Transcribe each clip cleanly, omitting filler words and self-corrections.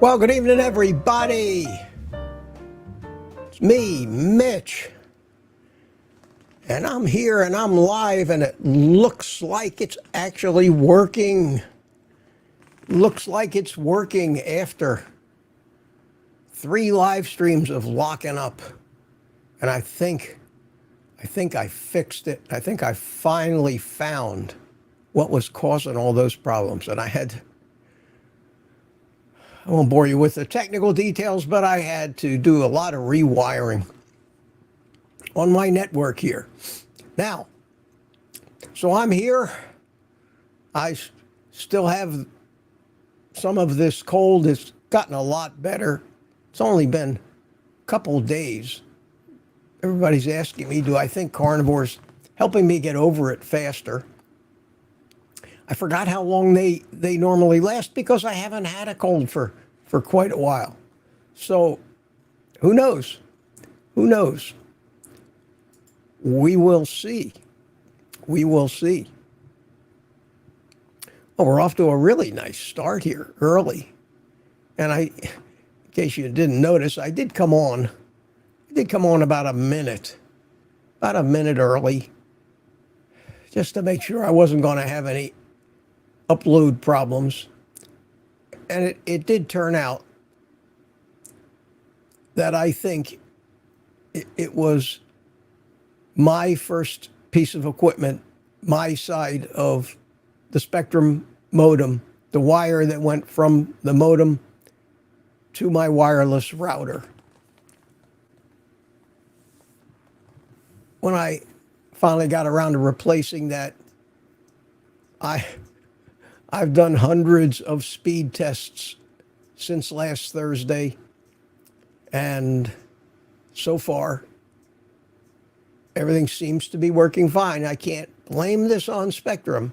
Well, good evening, everybody. It's me, Mitch. And I'm here and I'm live, and it looks like it's actually working. Looks like it's working after 3 live streams of locking up. And I think I fixed it. I think I finally found what was causing all those problems. And I won't bore you with the technical details, but I had to do a lot of rewiring on my network here. Now, so I'm here. I still have some of this cold. It's gotten a lot better. It's only been a couple days. Everybody's asking me, do I think Carnivore's helping me get over it faster? I forgot how long they normally last because I haven't had a cold for quite a while. So who knows? Who knows? We will see. We will see. Well, we're off to a really nice start here early. And in case you didn't notice, I did come on about a minute early, just to make sure I wasn't going to have any upload problems. And it did turn out that I think it was my first piece of equipment, my side of the Spectrum modem, the wire that went from the modem to my wireless router. When I finally got around to replacing that, I've done hundreds of speed tests since last Thursday, and so far, everything seems to be working fine. I can't blame this on Spectrum.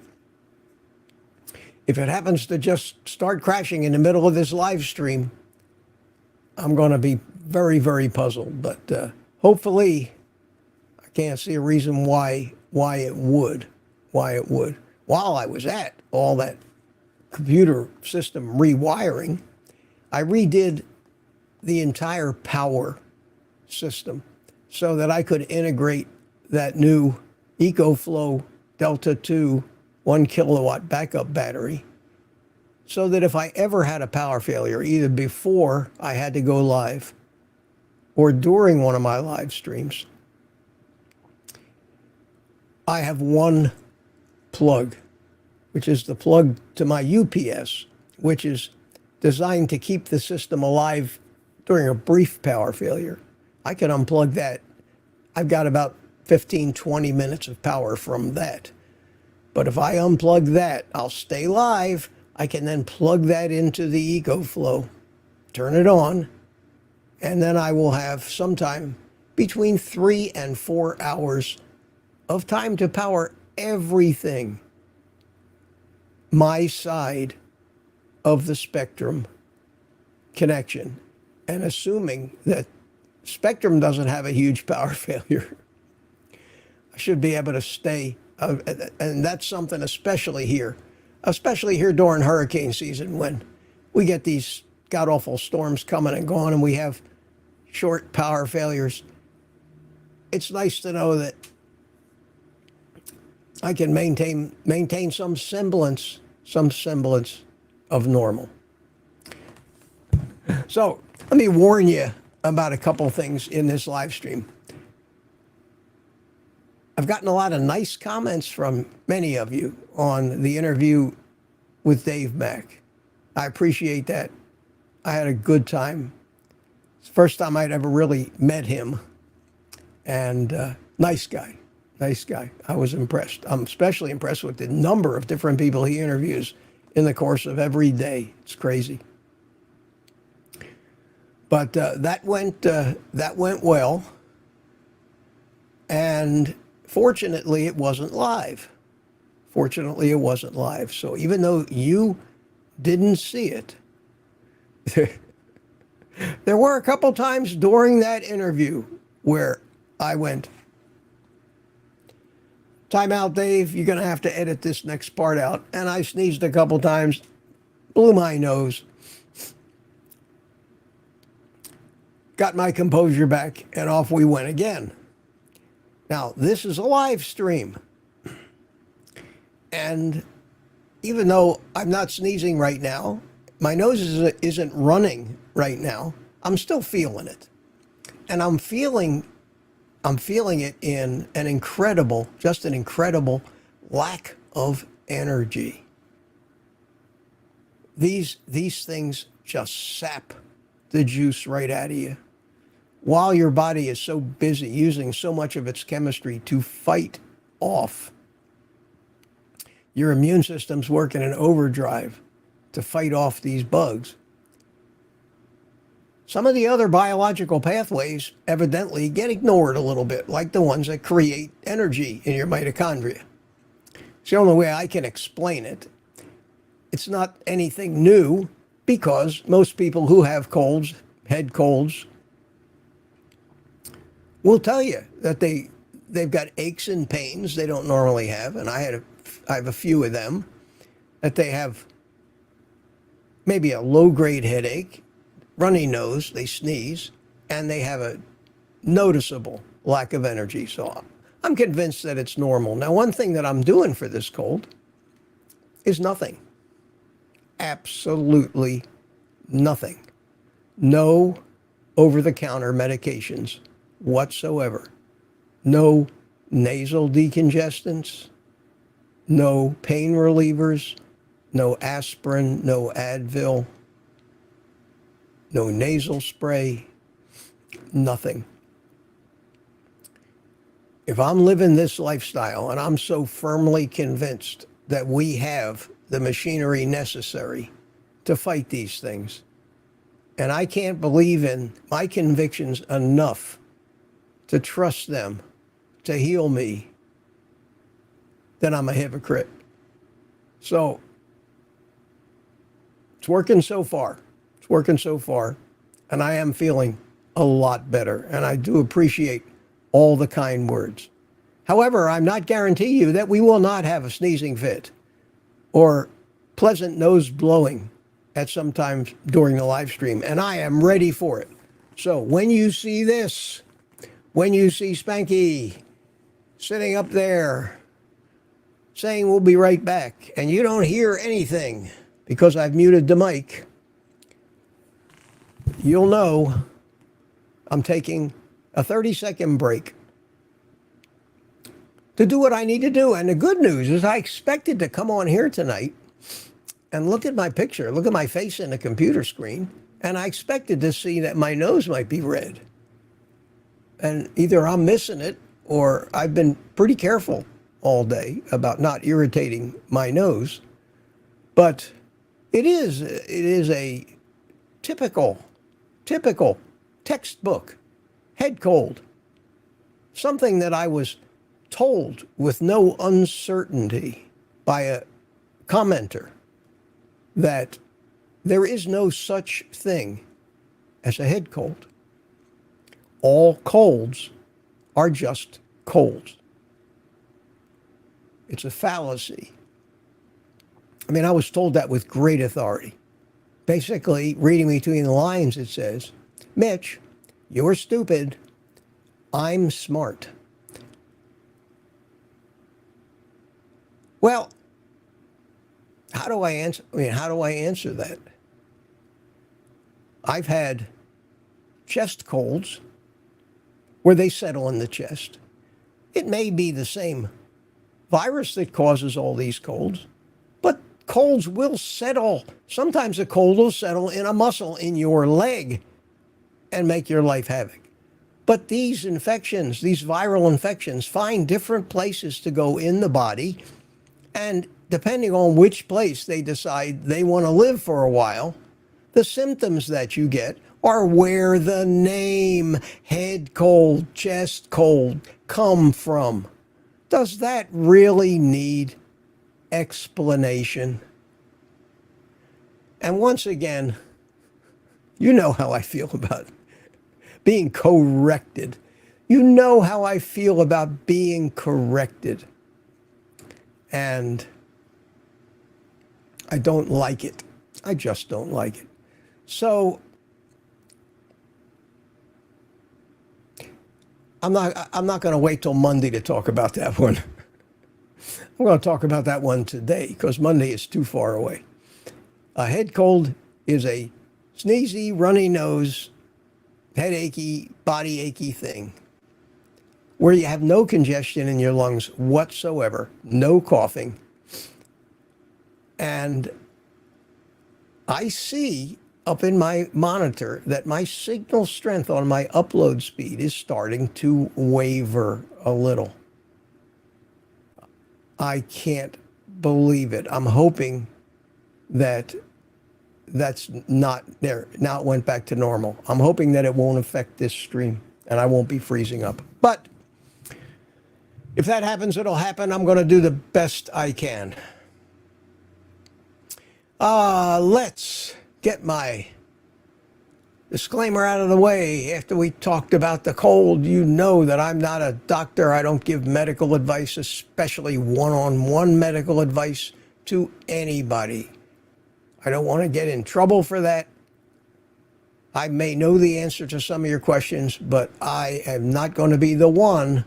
If it happens to just start crashing in the middle of this live stream, I'm going to be very, very puzzled. But hopefully, I can't see a reason why it would. While I was at all that computer system rewiring, I redid the entire power system so that I could integrate that new EcoFlow Delta 2 1 kilowatt backup battery, so that if I ever had a power failure, either before I had to go live or during one of my live streams, I have one plug, which is the plug to my UPS, which is designed to keep the system alive during a brief power failure. I can unplug that. I've got about 15, 20 minutes of power from that. But if I unplug that, I'll stay live. I can then plug that into the EcoFlow, turn it on, and then I will have sometime between 3 and 4 hours of time to power everything my side of the Spectrum connection. And assuming that Spectrum doesn't have a huge power failure, I should be able to stay. And that's something especially here during hurricane season, when we get these god-awful storms coming and going and we have short power failures. It's nice to know that I can maintain some semblance of normal. So let me warn you about a couple things in this live stream. I've gotten a lot of nice comments from many of you on the interview with Dave Mack. I appreciate that. I had a good time. It's the first time I'd ever really met him. And nice guy. I was impressed. I'm especially impressed with the number of different people he interviews in the course of every day. It's crazy. But that went well. And fortunately, it wasn't live. So even though you didn't see it, there were a couple times during that interview where I went, "Time out, Dave. You're going to have to edit this next part out." And I sneezed a couple times, blew my nose. got my composure back, and off we went again. Now, this is a live stream. And even though I'm not sneezing right now, my nose isn't running right now, I'm still feeling it. And I'm feeling it in an incredible lack of energy. These things just sap the juice right out of you while your body is so busy using so much of its chemistry to fight off. Your immune system's working in overdrive to fight off these bugs. Some of the other biological pathways evidently get ignored a little bit, like the ones that create energy in your mitochondria. It's the only way I can explain it. It's not anything new because most people who have colds, head colds, will tell you that they've got aches and pains they don't normally have, and I have a few of them, that they have maybe a low-grade headache, runny nose, they sneeze, and they have a noticeable lack of energy. So I'm convinced that it's normal. Now, one thing that I'm doing for this cold is nothing. Absolutely nothing. No over-the-counter medications whatsoever. No nasal decongestants, no pain relievers, no aspirin, no Advil, no nasal spray, nothing. If I'm living this lifestyle, and I'm so firmly convinced that we have the machinery necessary to fight these things, and I can't believe in my convictions enough to trust them to heal me, then I'm a hypocrite. So it's working so far. It's working so far. And I am feeling a lot better. And I do appreciate all the kind words. However, I'm not guaranteeing you that we will not have a sneezing fit or pleasant nose blowing at some time during the live stream. And I am ready for it. So when you see this, when you see Spanky sitting up there saying we'll be right back, and you don't hear anything because I've muted the mic, you'll know I'm taking a 30-second break to do what I need to do. And the good news is I expected to come on here tonight and look at my picture, look at my face in the computer screen, and I expected to see that my nose might be red. And either I'm missing it or I've been pretty careful all day about not irritating my nose. But it is a typical textbook head cold. Something that I was told with no uncertainty by a commenter that there is no such thing as a head cold. All colds are just colds. It's a fallacy. I mean, I was told that with great authority. Basically, reading between the lines, it says, Mitch, you're stupid. I'm smart. Well, how do I answer that? I've had chest colds where they settle in the chest. It may be the same virus that causes all these colds, but colds will settle. Sometimes a cold will settle in a muscle in your leg and make your life havoc. But these infections, these viral infections, find different places to go in the body, and depending on which place they decide they want to live for a while, the symptoms that you get are where the name head cold, chest cold come from. Does that really need explanation? And once again, you know how I feel about being corrected. You know how I feel about being corrected. And I don't like it. I just don't like it. So I'm not going to wait till Monday to talk about that one. I'm going to talk about that one today because Monday is too far away. A head cold is a sneezy, runny nose, headachy, body achy thing where you have no congestion in your lungs whatsoever, no coughing. And I see up in my monitor that my signal strength on my upload speed is starting to waver a little. I can't believe it. I'm hoping that that's not there. Now it went back to normal. I'm hoping that it won't affect this stream and I won't be freezing up. But if that happens, it'll happen. I'm going to do the best I can. Let's get my disclaimer out of the way. After we talked about the cold, you know that I'm not a doctor. I don't give medical advice, especially one-on-one medical advice to anybody. I don't want to get in trouble for that. I may know the answer to some of your questions, but I am not going to be the one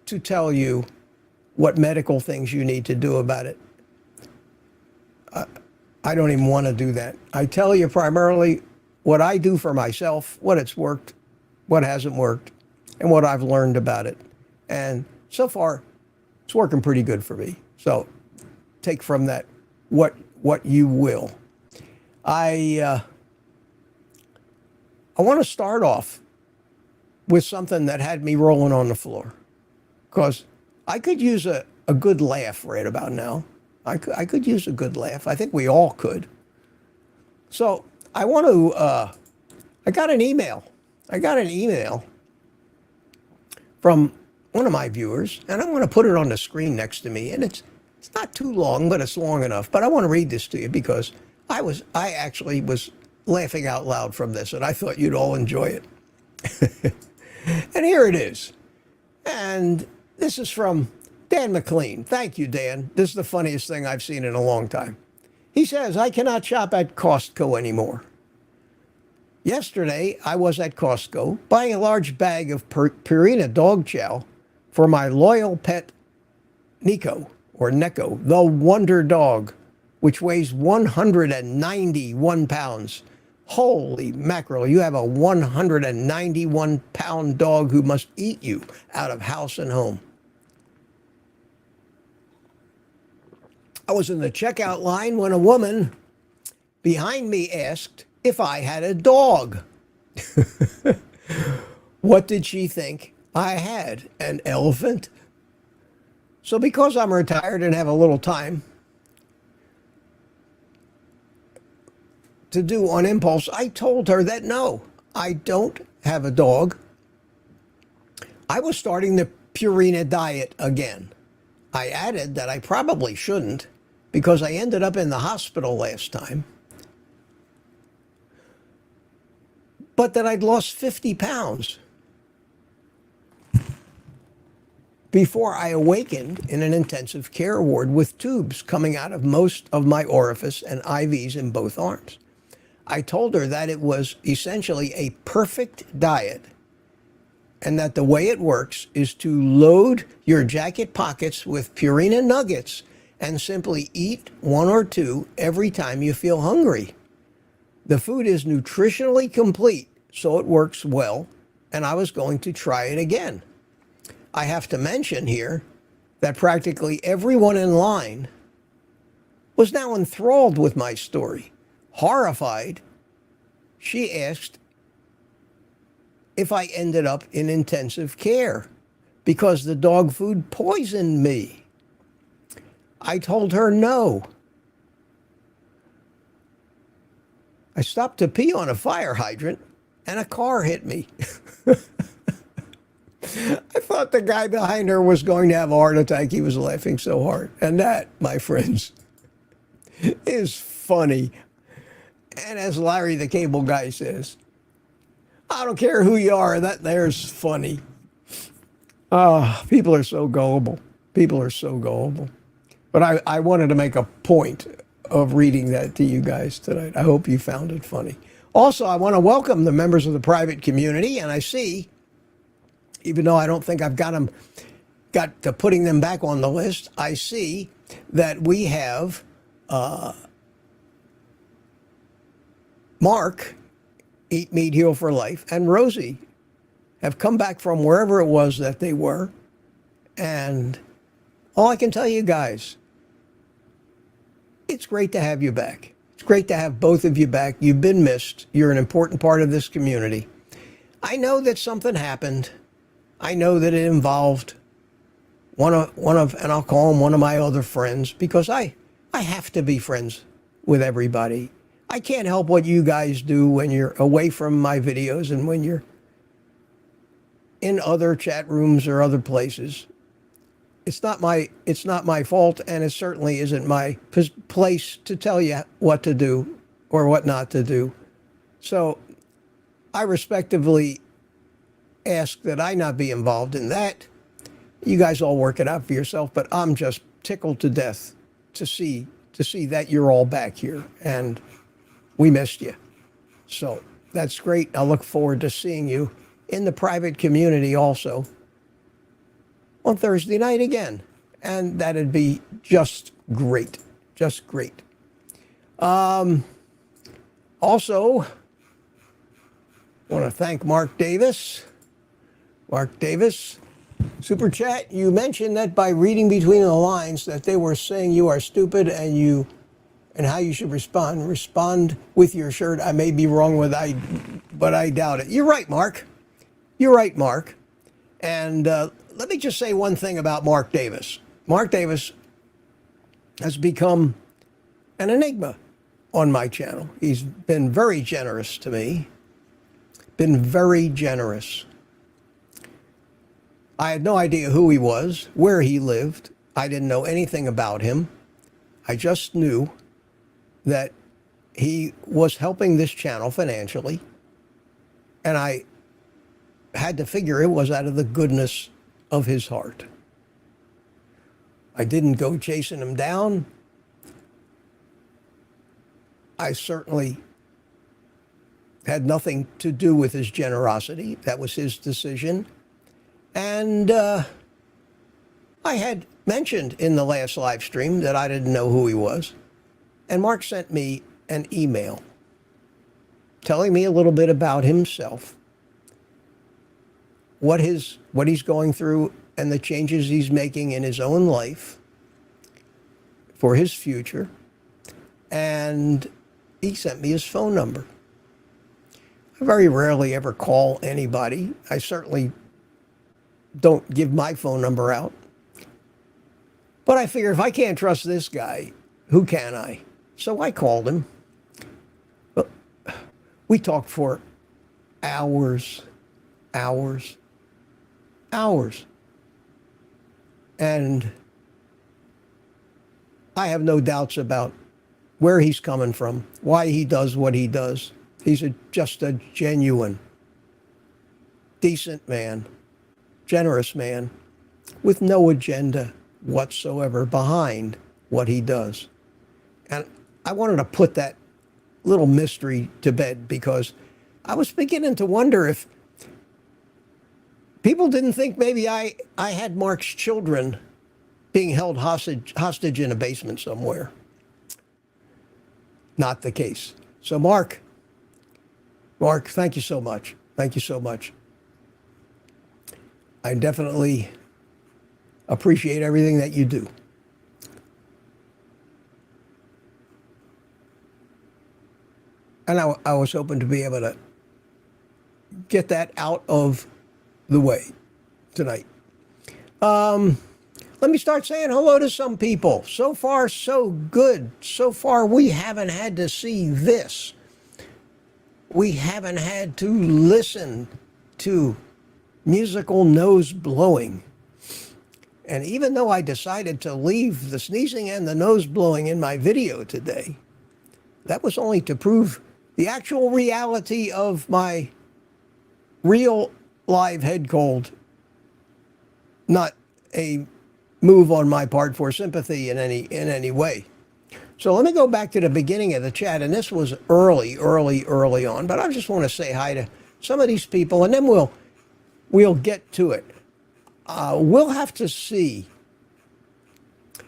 to tell you what medical things you need to do about it. I don't even want to do that. I tell you primarily what I do for myself, what it's worked, what hasn't worked, and what I've learned about it. And so far, it's working pretty good for me. So take from that what you will. I want to start off with something that had me rolling on the floor, because I could use a good laugh right about now. I could use a good laugh. I think we all could. So I want to, I got an email. From one of my viewers, and I'm going to put it on the screen next to me. And it's not too long, but it's long enough. But I want to read this to you because I actually was laughing out loud from this, and I thought you'd all enjoy it. And here it is. And this is from Dan McLean. Thank you, Dan. This is the funniest thing I've seen in a long time. He says, I cannot shop at Costco anymore. Yesterday, I was at Costco buying a large bag of Purina dog chow for my loyal pet, Nico, or Neko, the wonder dog, which weighs 191 pounds. Holy mackerel, you have a 191-pound dog who must eat you out of house and home. I was in the checkout line when a woman behind me asked if I had a dog. What did she think I had? An elephant? So because I'm retired and have a little time to do on impulse, I told her that no, I don't have a dog. I was starting the Purina diet again. I added that I probably shouldn't because I ended up in the hospital last time, but that I'd lost 50 pounds before I awakened in an intensive care ward with tubes coming out of most of my orifice and IVs in both arms. I told her that it was essentially a perfect diet and that the way it works is to load your jacket pockets with Purina nuggets and simply eat one or two every time you feel hungry. The food is nutritionally complete, so it works well, and I was going to try it again. I have to mention here that practically everyone in line was now enthralled with my story. Horrified, she asked if I ended up in intensive care because the dog food poisoned me. I told her no. I stopped to pee on a fire hydrant and a car hit me. I thought the guy behind her was going to have a heart attack. He was laughing so hard. And that, my friends, is funny. And as Larry the Cable Guy says, I don't care who you are, that there's funny. People are so gullible. People are so gullible. But I wanted to make a point of reading that to you guys tonight. I hope you found it funny. Also, I want to welcome the members of the private community, and I see even though I don't think I've got to putting them back on the list, I see that we have Mark, Eat Meat, Heal for Life, and Rosie have come back from wherever it was that they were. And all I can tell you guys, it's great to have you back. It's great to have both of you back. You've been missed. You're an important part of this community. I know that something happened. I know that it involved one of, and I'll call him one of my other friends, because I have to be friends with everybody. I can't help what you guys do when you're away from my videos and when you're in other chat rooms or other places. It's not my fault, and it certainly isn't my place to tell you what to do or what not to do. So I respectively ask that I not be involved in that. You guys all work it out for yourself, but I'm just tickled to death to see that you're all back here, and we missed you. So that's great. I look forward to seeing you in the private community also on Thursday night again. And that'd be just great. Just great. Also, want to thank Mark Davis. Mark Davis, Super Chat, you mentioned that by reading between the lines that they were saying you are stupid and how you should respond. Respond with your shirt. I may be wrong but I doubt it. You're right, Mark. You're right, Mark. And let me just say one thing about Mark Davis. Mark Davis has become an enigma on my channel. He's been very generous to me. Been very generous. I had no idea who he was, where he lived. I didn't know anything about him. I just knew that he was helping this channel financially. And I had to figure it was out of the goodness of his heart. I didn't go chasing him down. I certainly had nothing to do with his generosity. That was his decision. And I had mentioned in the last live stream that I didn't know who he was. And Mark sent me an email telling me a little bit about himself, what he's going through and the changes he's making in his own life for his future. And he sent me his phone number. I very rarely ever call anybody. I certainly don't give my phone number out. But I figure if I can't trust this guy, who can I? So I called him. But we talked for hours. And I have no doubts about where he's coming from, why he does what he does. He's just a genuine, decent man, generous man, with no agenda whatsoever behind what he does. And I wanted to put that little mystery to bed, because I was beginning to wonder if people didn't think maybe I had Mark's children being held hostage in a basement somewhere. Not the case. So Mark, thank you so much. Thank you so much. I definitely appreciate everything that you do. And I was hoping to be able to get that out of the way tonight. Let me start saying hello to some people. So far, so good. So far, we haven't had to see this. We haven't had to listen to musical nose blowing. And even though I decided to leave the sneezing and the nose blowing in my video today, that was only to prove the actual reality of my real live head cold, not a move on my part for sympathy in any way. So let me go back to the beginning of the chat, and this was early on, but I just want to say hi to some of these people, and then we'll we'll get to it. We'll have to see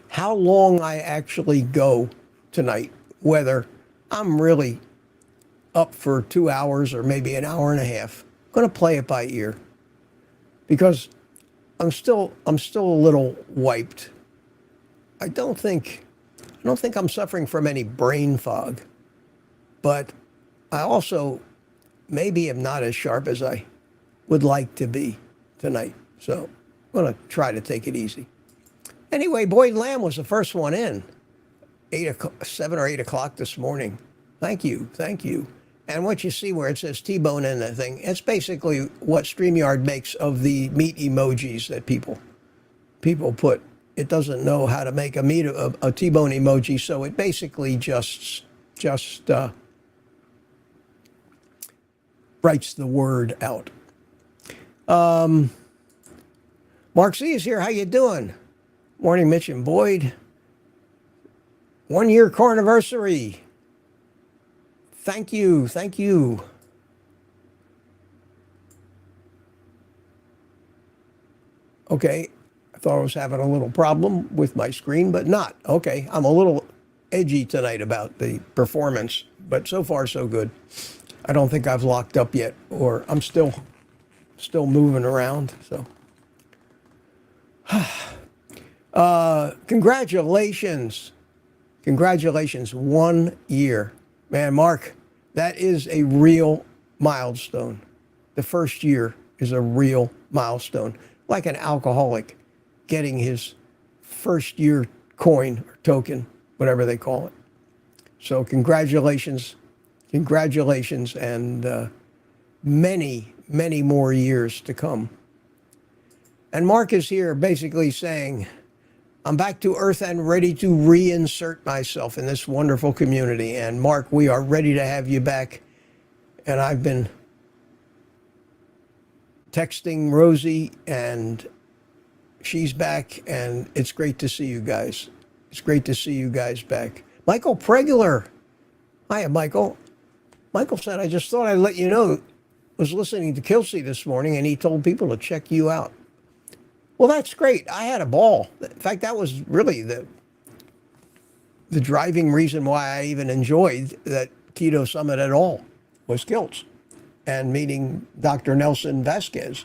how long I actually go tonight, whether I'm really up for 2 hours or maybe an hour and a half. I'm going to play it by ear because I'm still a little wiped. I don't think I'm suffering from any brain fog, but I also maybe am not as sharp as I would like to be tonight. So I'm going to try to take it easy. Anyway, Boyd Lamb was the first one in, 7 or 8 o'clock this morning. Thank you. And what you see where it says T-bone in the thing, it's basically what StreamYard makes of the meat emojis that people put. It doesn't know how to make a T-bone emoji, so it basically just writes the word out. Mark C is here. How you doing? Morning, Mitch and Boyd. 1 year Carniversary. Thank you. Okay, I thought I was having a little problem with my screen, but not. Okay, I'm a little edgy tonight about the performance, but so far so good. I don't think I've locked up yet, or I'm still moving around, so. Congratulations. 1 year. Man, Mark, that is a real milestone. The first year is a real milestone. Like an alcoholic getting his first year coin or token, whatever they call it. So congratulations, and many, many more years to come. And Mark is here basically saying, I'm back to earth and ready to reinsert myself in this wonderful community. And Mark, we are ready to have you back. And I've been texting Rosie, and she's back, and it's great to see you guys. It's great to see you guys back. Michael Pregular. Hiya, Michael. Michael said, I just thought I'd let you know, was listening to Kelsey this morning, and he told people to check you out. Well, that's great. I had a ball. In fact, that was really the driving reason why I even enjoyed that Keto Summit at all, was Kilts and meeting Dr. Nelson Vasquez.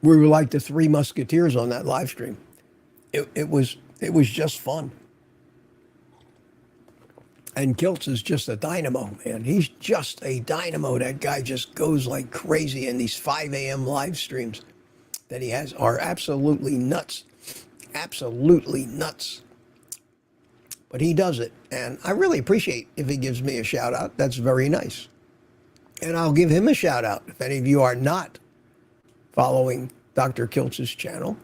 We were like the Three Musketeers on that live stream. It was just fun. And Kilts is just a dynamo, man. He's just a dynamo. That guy just goes like crazy, in these 5 a.m. live streams that he has are absolutely nuts. Absolutely nuts. But he does it. And I really appreciate if he gives me a shout out. That's very nice. And I'll give him a shout out. If any of you are not following Dr. Kiltz's channel,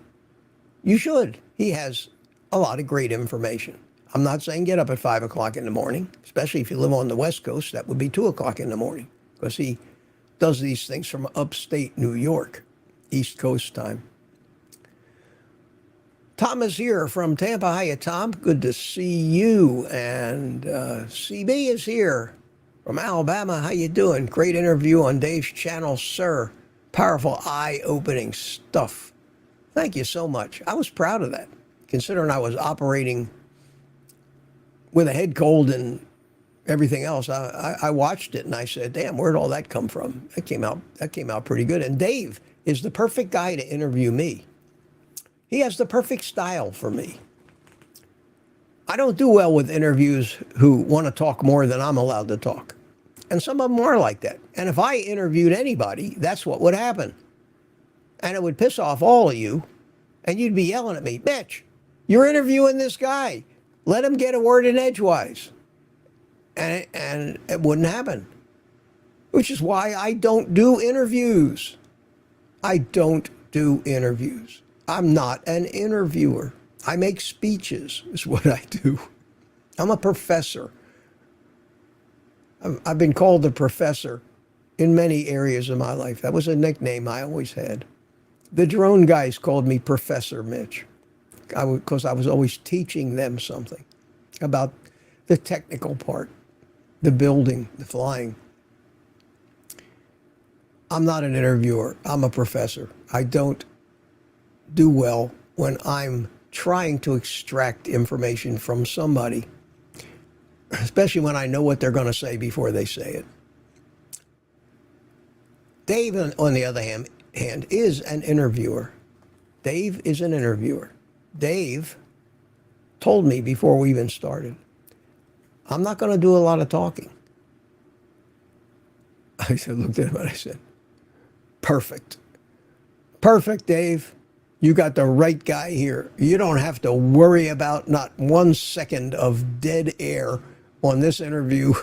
you should. He has a lot of great information. I'm not saying get up at 5 o'clock in the morning, especially if you live on the West Coast. That would be 2 o'clock in the morning, because he does these things from upstate New York, East Coast time. Tom is here from Tampa. Hiya, Tom. Good to see you. And CB is here from Alabama. How you doing? Great interview on Dave's channel, sir. Powerful, eye-opening stuff. Thank you so much. I was proud of that, considering I was operating with a head cold and everything else. I watched it and I said, damn, where'd all that come from? That came out pretty good. And Dave is the perfect guy to interview me. He has the perfect style for me. I don't do well with interviews who want to talk more than I'm allowed to talk. And some of them are like that. And if I interviewed anybody, that's what would happen. And it would piss off all of you. And you'd be yelling at me, Mitch, you're interviewing this guy. Let him get a word in edgewise. And it wouldn't happen. Which is why I don't do interviews. I don't do interviews. I'm not an interviewer. I make speeches, is what I do. I'm a professor. I've been called the professor in many areas of my life. That was a nickname I always had. The drone guys called me Professor Mitch, because I was always teaching them something about the technical part, the building, the flying. I'm not an interviewer. I'm a professor. I don't do well when I'm trying to extract information from somebody, especially when I know what they're going to say before they say it. Dave, on the other hand, is an interviewer. Dave is an interviewer. Dave told me before we even started, I'm not going to do a lot of talking. I said, looked at him and I said, perfect. Perfect, Dave. You got the right guy here. You don't have to worry about not 1 second of dead air on this interview.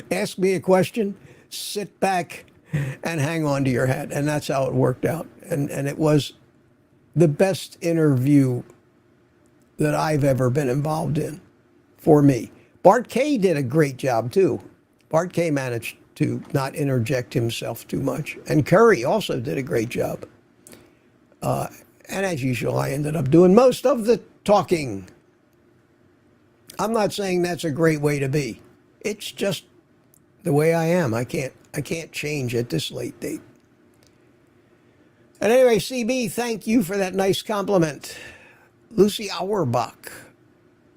Ask me a question, sit back, and hang on to your hat. And that's how it worked out. And it was the best interview that I've ever been involved in for me. Bart K did a great job, too. Bart K managed to not interject himself too much. And Curry also did a great job. And as usual, I ended up doing most of the talking. I'm not saying that's a great way to be. It's just the way I am. I can't change at this late date. And anyway, CB, thank you for that nice compliment. Lucy Auerbach.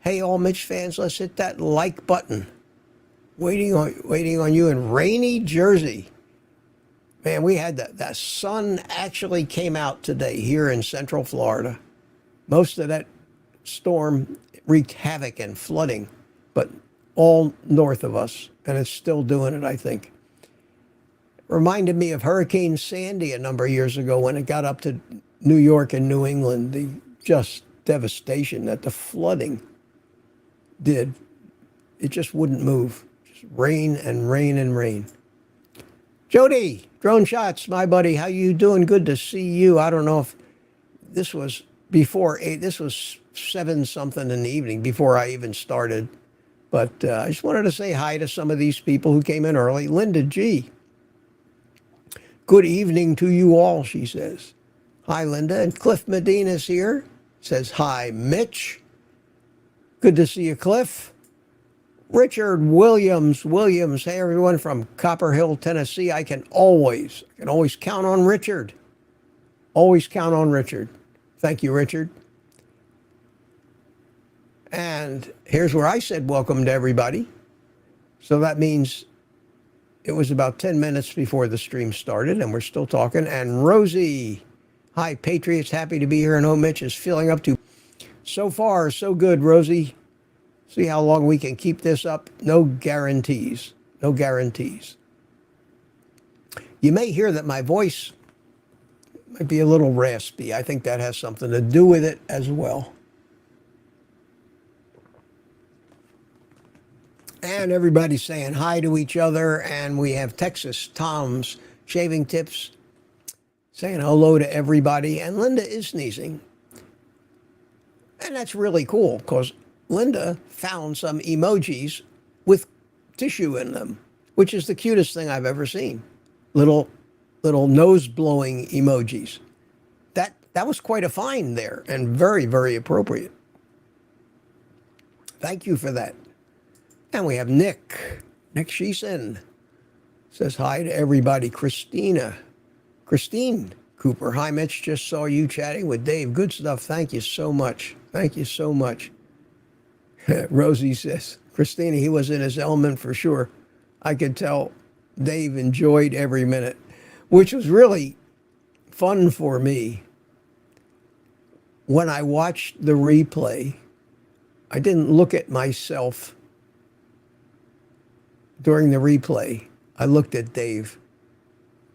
Hey, all Mitch fans, let's hit that like button. Waiting on you in rainy Jersey. Man, we had the sun actually came out today here in Central Florida. Most of that storm wreaked havoc and flooding, but all north of us, and it's still doing it, I think. Reminded me of Hurricane Sandy a number of years ago when it got up to New York and New England, the just devastation that the flooding did. It just wouldn't move. Just rain and rain and rain. Jody, Drone Shots, my buddy, how you doing? Good to see you. I don't know if this was before 8, this was 7-something in the evening before I even started. But I just wanted to say hi to some of these people who came in early. Linda G. Good evening to you all, she says. Hi, Linda. And Cliff Medina's here. Says, hi, Mitch. Good to see you, Cliff. Richard Williams. Hey, everyone from Copper Hill, Tennessee. I can always count on Richard. Always count on Richard. Thank you, Richard. And here's where I said welcome to everybody. So that means it was about 10 minutes before the stream started, and we're still talking. And Rosie, hi, Patriots, happy to be here. And Mitch is filling up to. So far, so good, Rosie. See how long we can keep this up. No guarantees. No guarantees. You may hear that my voice might be a little raspy. I think that has something to do with it as well. And everybody's saying hi to each other. And we have Texas Tom's Shaving Tips saying hello to everybody. And Linda is sneezing. And that's really cool because Linda found some emojis with tissue in them, which is the cutest thing I've ever seen. Little nose-blowing emojis. That was quite a find there and very, very appropriate. Thank you for that. And we have Nick Sheeson says hi to everybody. Christine Cooper. Hi, Mitch. Just saw you chatting with Dave. Good stuff. Thank you so much. Thank you so much. Rosie says, Christina, he was in his element for sure. I could tell Dave enjoyed every minute, which was really fun for me. When I watched the replay, I didn't look at myself during the replay. I looked at Dave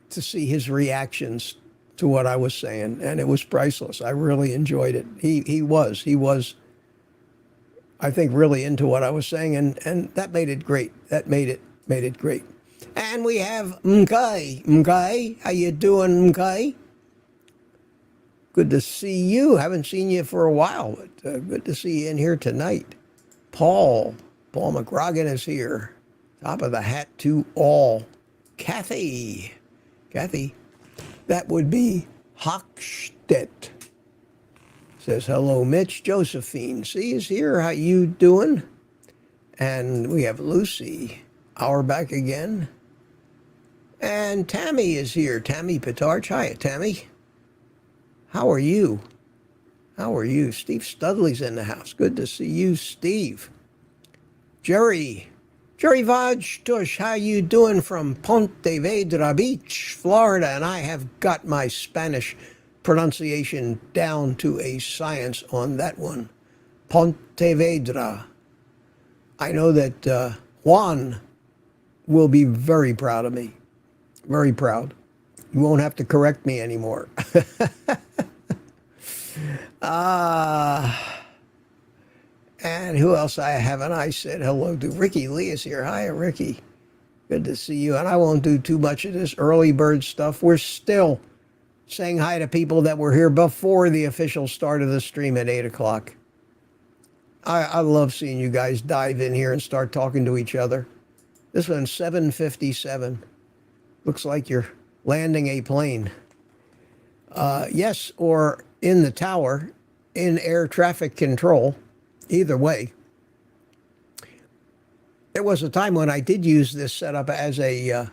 to see his reactions to what I was saying, and it was priceless. I really enjoyed it. He was, I think, really into what I was saying, and that made it great. That made it great. And we have Mkai. Mkai, how you doing, Mkai? Good to see you. Haven't seen you for a while, but good to see you in here tonight. Paul McGrogan is here. Top of the hat to all. Kathy, that would be Hochstedt. Says, hello, Mitch. Josephine, C is here. How you doing? And we have Lucy, Auerbach again. And Tammy is here. Tammy Pitarch. Hi, Tammy. How are you? How are you? Steve Studley's in the house. Good to see you, Steve. Jerry Vaj Tush, how you doing from Ponte Vedra Beach, Florida? And I have got my Spanish pronunciation down to a science on that one. Ponte Vedra. I know that Juan will be very proud of me. Very proud. You won't have to correct me anymore. And who else haven't I said hello to? Ricky Lee is here. Hi, Ricky. Good to see you. And I won't do too much of this early bird stuff. We're still saying hi to people that were here before the official start of the stream at 8 o'clock. I love seeing you guys dive in here and start talking to each other. This one's 7:57. Looks like you're landing a plane. Yes, or in the tower, in air traffic control. Either way. There was a time when I did use this setup as a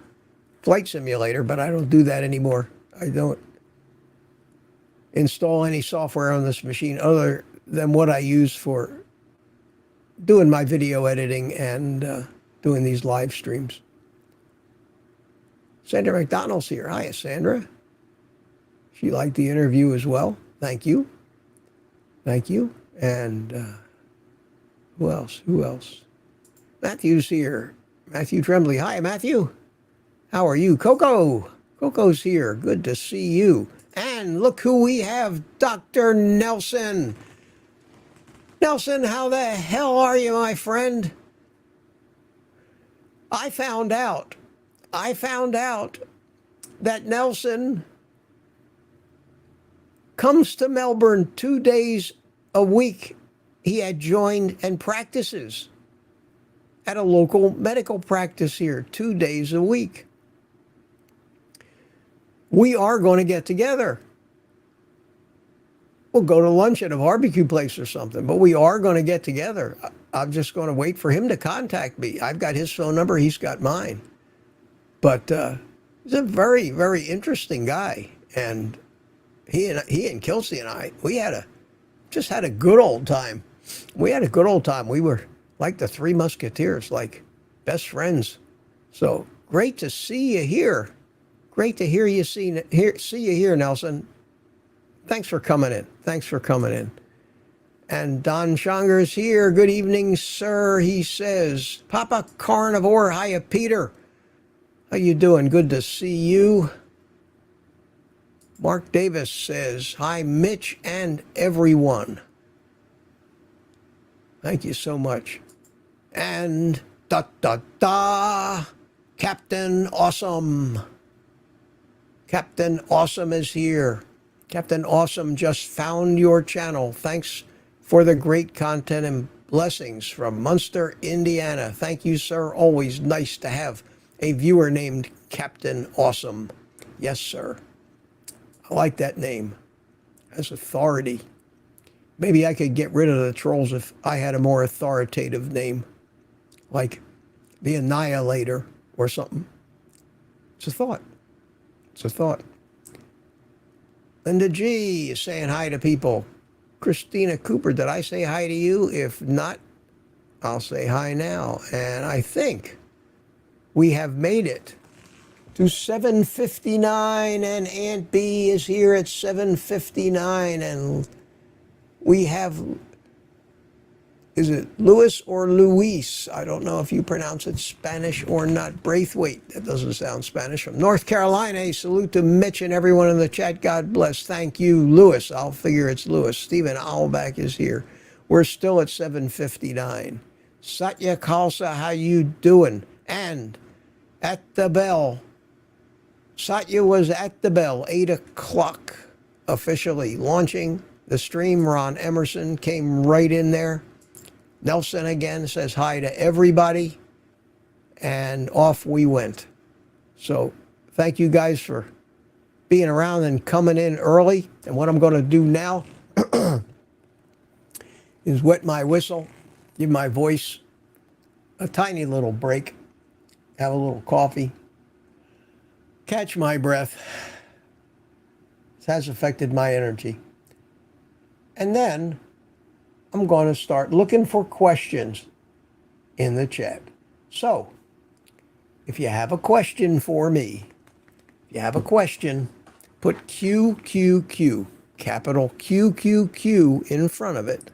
flight simulator, but I don't do that anymore. I don't install any software on this machine other than what I use for doing my video editing and doing these live streams. Sandra McDonald's here. Hi, Sandra. She liked the interview as well. Thank you. Thank you. And who else? Who else? Matthew's here. Matthew Tremblay. Hi, Matthew. How are you? Coco. Coco's here. Good to see you. And look who we have, Dr. Nelson. Nelson, how the hell are you, my friend? I found out that Nelson comes to Melbourne 2 days a week. He had joined and practices at a local medical practice here 2 days a week. We are going to get together. We'll go to lunch at a barbecue place or something, but we are going to get together. I'm just going to wait for him to contact me. I've got his phone number. He's got mine. But he's a very, very interesting guy. And he and Kelsey and I, we just had a good old time. We had a good old time. We were like the Three Musketeers, like best friends. So great to see you here. Great to see you here, Nelson. Thanks for coming in. Thanks for coming in. And Don Schonger's here. Good evening, sir, he says. Papa Carnivore. Hiya, Peter. How you doing? Good to see you. Mark Davis says, hi, Mitch and everyone. Thank you so much. And Captain Awesome. Captain Awesome is here. Captain Awesome just found your channel. Thanks for the great content and blessings from Munster, Indiana. Thank you, sir. Always nice to have a viewer named Captain Awesome. Yes, sir. I like that name. That's authority. Maybe I could get rid of the trolls if I had a more authoritative name, like the Annihilator or something. It's a thought. It's a thought. Linda G is saying hi to people. Christina Cooper, did I say hi to you? If not, I'll say hi now. And I think we have made it to 7:59, and Aunt B is here at 7:59, and we have, is it Louis or Luis? I don't know if you pronounce it Spanish or not. Braithwaite, that doesn't sound Spanish. From North Carolina, a salute to Mitch and everyone in the chat. God bless. Thank you, Louis. I'll figure it's Louis. Stephen Owlback is here. We're still at 7:59. Satya Khalsa, how you doing? And at the bell, Satya was at the bell, 8 o'clock, officially launching the stream. Ron Emerson came right in there. Nelson again says hi to everybody, and off we went. So thank you guys for being around and coming in early. And what I'm going to do now is wet my whistle, give my voice a tiny little break, have a little coffee, catch my breath. It has affected my energy. And then I'm going to start looking for questions in the chat. So, if you have a question for me, if you have a question, put QQQ, capital QQQ in front of it,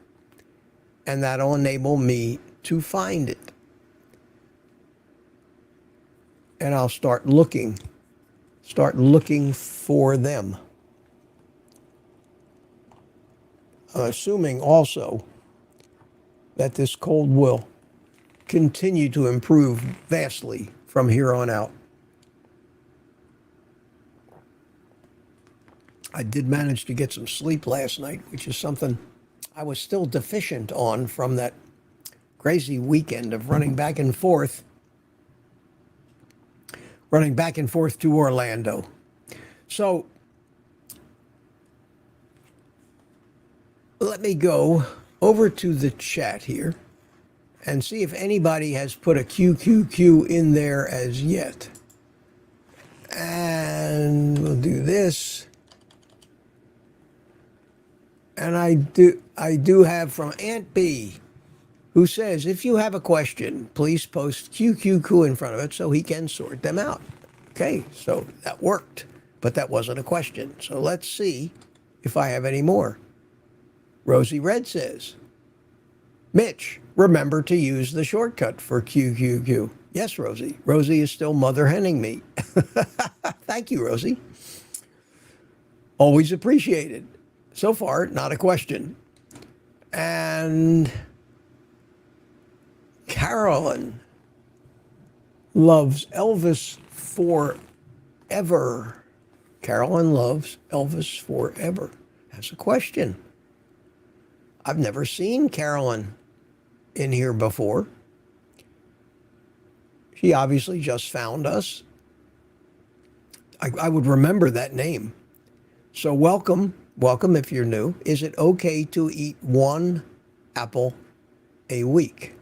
and that'll enable me to find it. And I'll start looking for them. I'm assuming also that this cold will continue to improve vastly from here on out. I did manage to get some sleep last night, which is something I was still deficient on from that crazy weekend of running back and forth to Orlando. So let me go over to the chat here and see if anybody has put a QQQ in there as yet. And we'll do this. And I do have from Aunt B, who says, if you have a question, please post QQQ in front of it so he can sort them out. Okay, so that worked, but that wasn't a question. So let's see if I have any more. Rosie Red says, Mitch, remember to use the shortcut for QQQ. Yes, Rosie. Rosie is still mother henning me. Thank you, Rosie. Always appreciated. So far, not a question. And Carolyn loves Elvis forever. Carolyn loves Elvis forever. Has a question. I've never seen Carolyn in here before. She obviously just found us. I would remember that name. So welcome if you're new. Is it okay to eat one apple a week?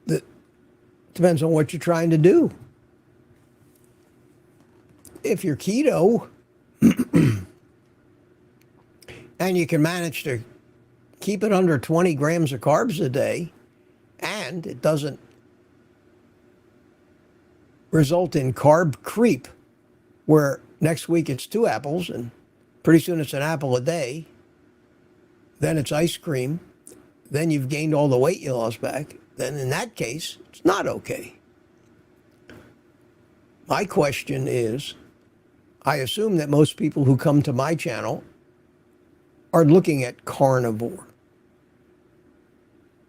That depends on what you're trying to do. If you're keto and you can manage to keep it under 20 grams of carbs a day, and it doesn't result in carb creep, where next week it's 2 apples and pretty soon it's an apple a day, then it's ice cream, then you've gained all the weight you lost back, then in that case, it's not okay. My question is, I assume that most people who come to my channel are looking at carnivore,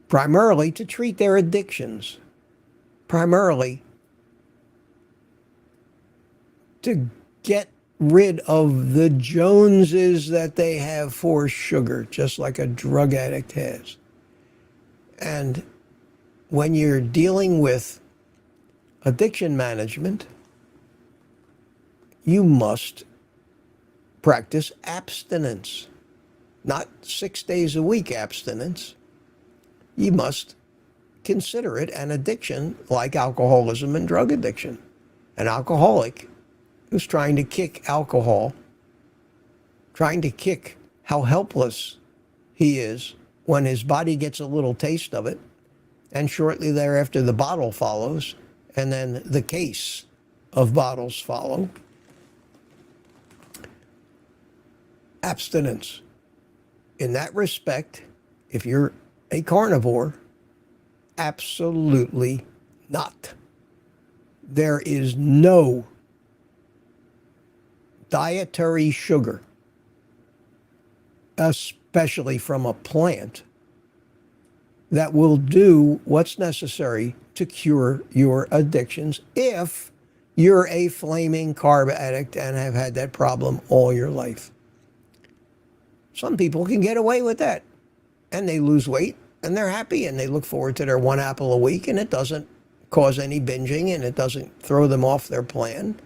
primarily to treat their addictions, primarily to get rid of the Joneses that they have for sugar, just like a drug addict has. And when you're dealing with addiction management, you must practice abstinence, not 6 days a week abstinence. You must consider it an addiction like alcoholism and drug addiction. An alcoholic who's trying to kick alcohol, trying to kick how helpless he is when his body gets a little taste of it, and shortly thereafter the bottle follows, and then the case of bottles follow. Abstinence. In that respect, if you're a carnivore, absolutely not. There is no dietary sugar, especially from a plant, that will do what's necessary to cure your addictions if you're a flaming carb addict and have had that problem all your life. Some people can get away with that, and they lose weight, and they're happy, and they look forward to their 1 apple a week, and it doesn't cause any binging, and it doesn't throw them off their plan.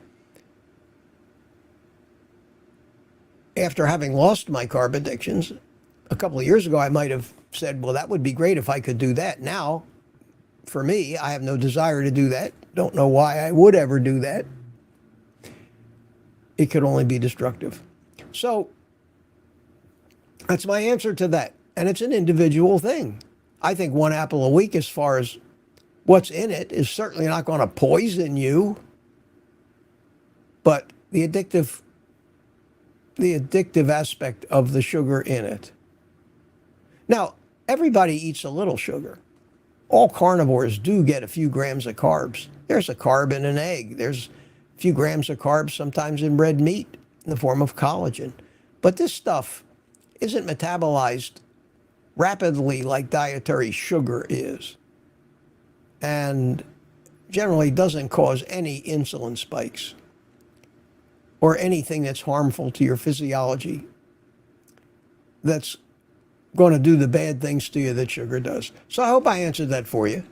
After having lost my carb addictions, a couple of years ago, I might have said, well, that would be great if I could do that. Now, for me, I have no desire to do that. Don't know why I would ever do that. It could only be destructive. So that's my answer to that. And it's an individual thing. I think one apple a week, as far as what's in it, is certainly not going to poison you. But the addictive aspect of the sugar in it. Now, everybody eats a little sugar. All carnivores do get a few grams of carbs. There's a carb in an egg. There's a few grams of carbs sometimes in red meat in the form of collagen. But this stuff isn't metabolized rapidly like dietary sugar is, and generally doesn't cause any insulin spikes or anything that's harmful to your physiology that's going to do the bad things to you that sugar does. So I hope I answered that for you.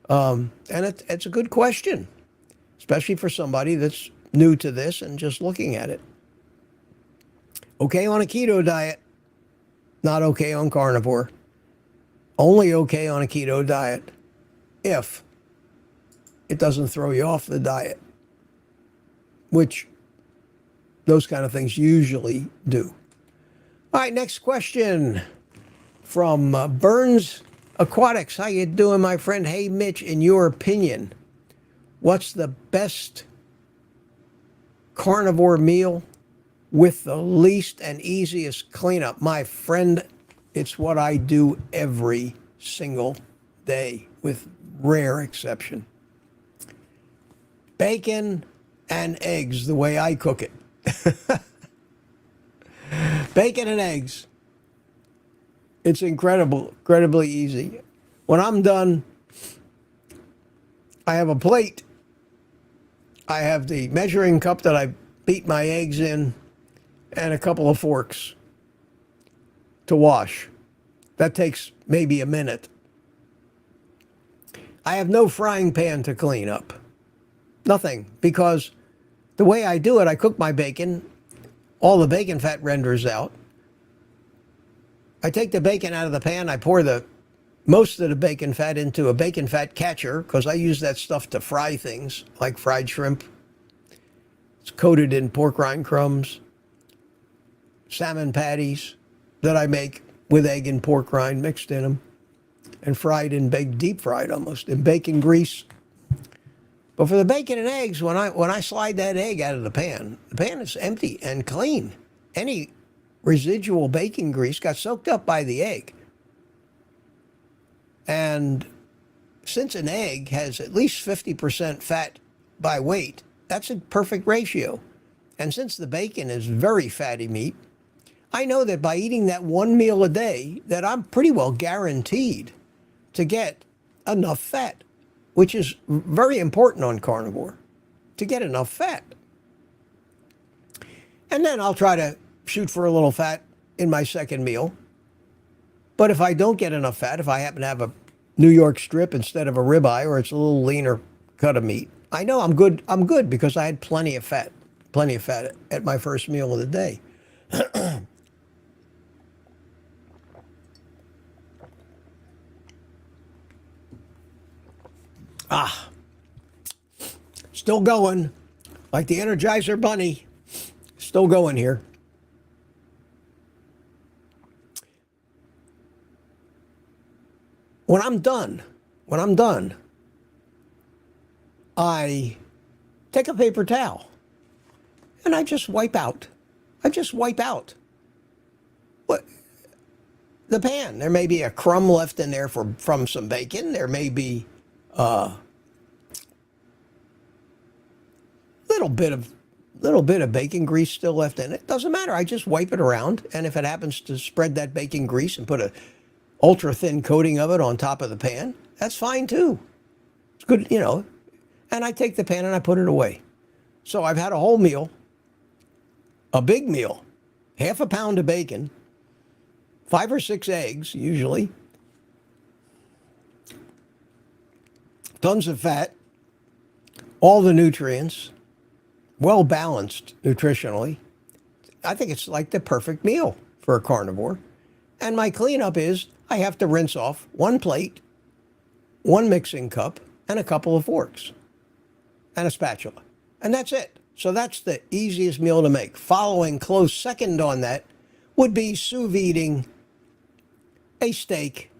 And it's a good question, especially for somebody that's new to this and just looking at it. Okay on a keto diet, not okay on carnivore. Only okay on a keto diet if it doesn't throw you off the diet, which those kind of things usually do. All right, next question from Burns Aquatics. How you doing, my friend? Hey, Mitch, in your opinion, what's the best carnivore meal with the least and easiest cleanup? My friend, it's what I do every single day, with rare exception. Bacon and eggs, the way I cook it. Bacon and eggs. It's incredibly easy. When I'm done, I have a plate. I have the measuring cup that I beat my eggs in, and a couple of forks to wash. That takes maybe a minute. I have no frying pan to clean up. Nothing, because the way I do it, I cook my bacon. All the bacon fat renders out. I take the bacon out of the pan. I pour most of the bacon fat into a bacon fat catcher, because I use that stuff to fry things like fried shrimp. It's coated in pork rind crumbs, salmon patties that I make with egg and pork rind mixed in them, and fried in deep fried almost in bacon grease. But for the bacon and eggs, when I slide that egg out of the pan is empty and clean. Any residual bacon grease got soaked up by the egg. And since an egg has at least 50% fat by weight, that's a perfect ratio. And since the bacon is very fatty meat, I know that by eating that one meal a day, that I'm pretty well guaranteed to get enough fat, which is very important on carnivore, to get enough fat. And then I'll try to shoot for a little fat in my second meal. But if I don't get enough fat, if I happen to have a New York strip instead of a ribeye, or it's a little leaner cut of meat, I know I'm good because I had plenty of fat at my first meal of the day. Still going, like the Energizer Bunny. Still going here. When I'm done, I take a paper towel and I just wipe out. What? The pan. There may be a crumb left in there from some bacon. There may be little bit of bacon grease still left in it. Doesn't matter. I just wipe it around, and if it happens to spread that bacon grease and put a ultra thin coating of it on top of the pan, that's fine too. It's good, And I take the pan and I put it away. So I've had a whole meal, a big meal, half a pound of bacon, 5 or 6 eggs usually, tons of fat, all the nutrients, well balanced nutritionally. I think it's like the perfect meal for a carnivore. And my cleanup is I have to rinse off one plate, one mixing cup, and a couple of forks, and a spatula. And that's it. So that's the easiest meal to make. Following close second on that would be sous-viding a steak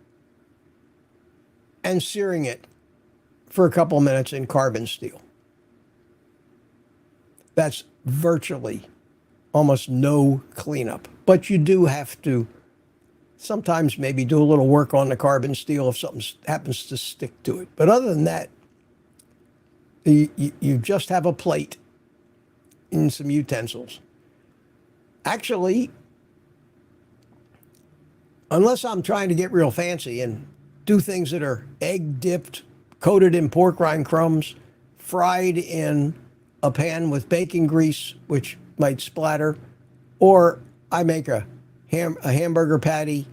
and searing it for a couple minutes in carbon steel. That's virtually almost no cleanup. But you do have to sometimes maybe do a little work on the carbon steel if something happens to stick to it. But other than that, you just have a plate and some utensils. Actually, unless I'm trying to get real fancy and do things that are egg dipped, coated in pork rind crumbs, fried in a pan with bacon grease, which might splatter, or I make a hamburger patty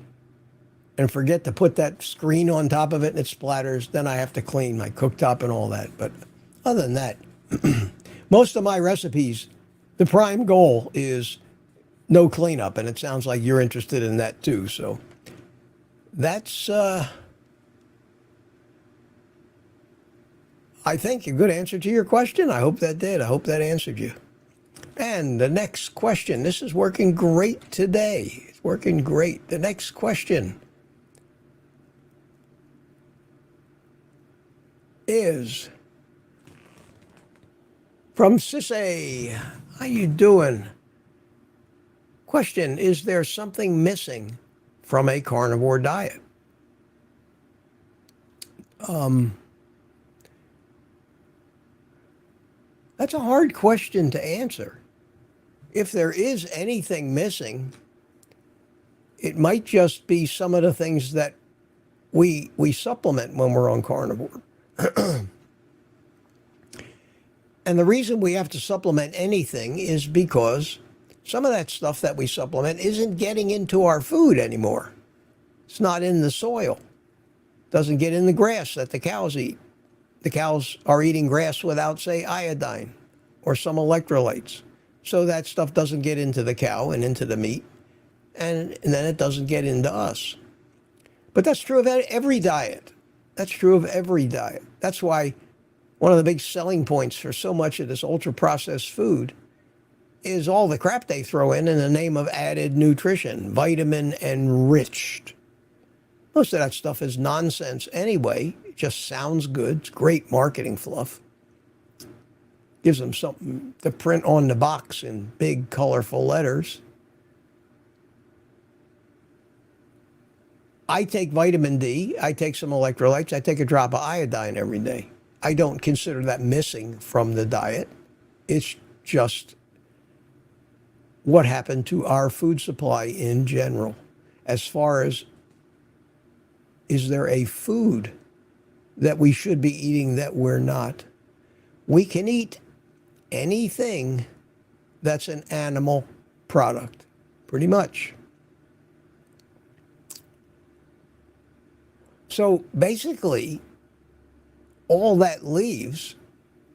and forget to put that screen on top of it and it splatters, then I have to clean my cooktop and all that. But other than that, most of my recipes, the prime goal is no cleanup, and it sounds like you're interested in that too. So that's, I think, a good answer to your question. I hope that did. I hope that answered you. And the next question, this is working great today. It's working great. The next question is from Sissy. How you doing? Question, is there something missing from a carnivore diet? That's a hard question to answer. If there is anything missing, it might just be some of the things that we supplement when we're on carnivore. And the reason we have to supplement anything is because some of that stuff that we supplement isn't getting into our food anymore. It's not in the soil. It doesn't get in the grass that the cows eat. The cows are eating grass without, say, iodine or some electrolytes. So that stuff doesn't get into the cow and into the meat, and then it doesn't get into us. But that's true of every diet. That's true of every diet. That's why one of the big selling points for so much of this ultra-processed food is all the crap they throw in the name of added nutrition, vitamin enriched. Most of that stuff is nonsense anyway. It just sounds good. It's great marketing fluff. Gives them something to print on the box in big, colorful letters. I take vitamin D. I take some electrolytes. I take a drop of iodine every day. I don't consider that missing from the diet. It's just what happened to our food supply in general. As far as, is there a food that we should be eating that we're not? We can eat anything that's an animal product, pretty much. So basically, all that leaves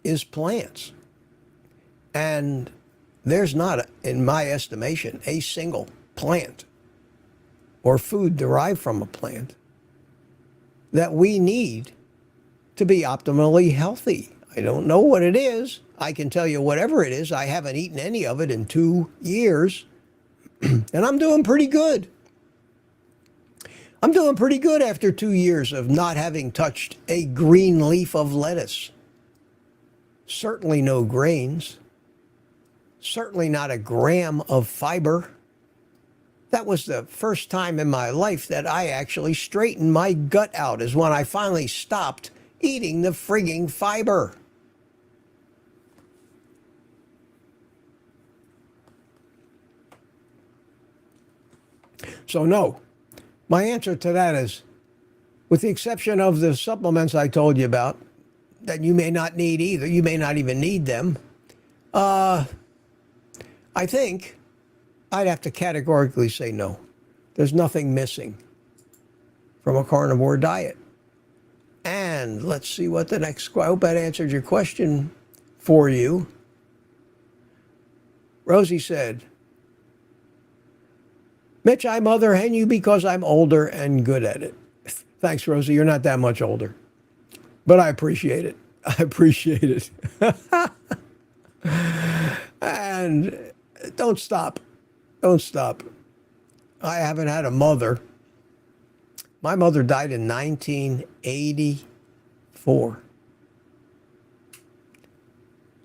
is plants. And there's not, in my estimation, a single plant or food derived from a plant that we need to be optimally healthy. I don't know what it is. I can tell you whatever it is. I haven't eaten any of it in 2 years, and I'm doing pretty good. I'm doing pretty good after 2 years of not having touched a green leaf of lettuce. Certainly no grains. Certainly not a gram of fiber. That was the first time in my life that I actually straightened my gut out, is when I finally stopped eating the frigging fiber. So no, my answer to that is, with the exception of the supplements I told you about, that you may not need either, you may not even need them, I think I'd have to categorically say no. There's nothing missing from a carnivore diet. And let's see what the next, I hope that answered your question for you. Rosie said, Mitch, I mother hen you because I'm older and good at it. Thanks, Rosie. You're not that much older. But I appreciate it. I appreciate it. And don't stop. Don't stop. I haven't had a mother. My mother died in 1984.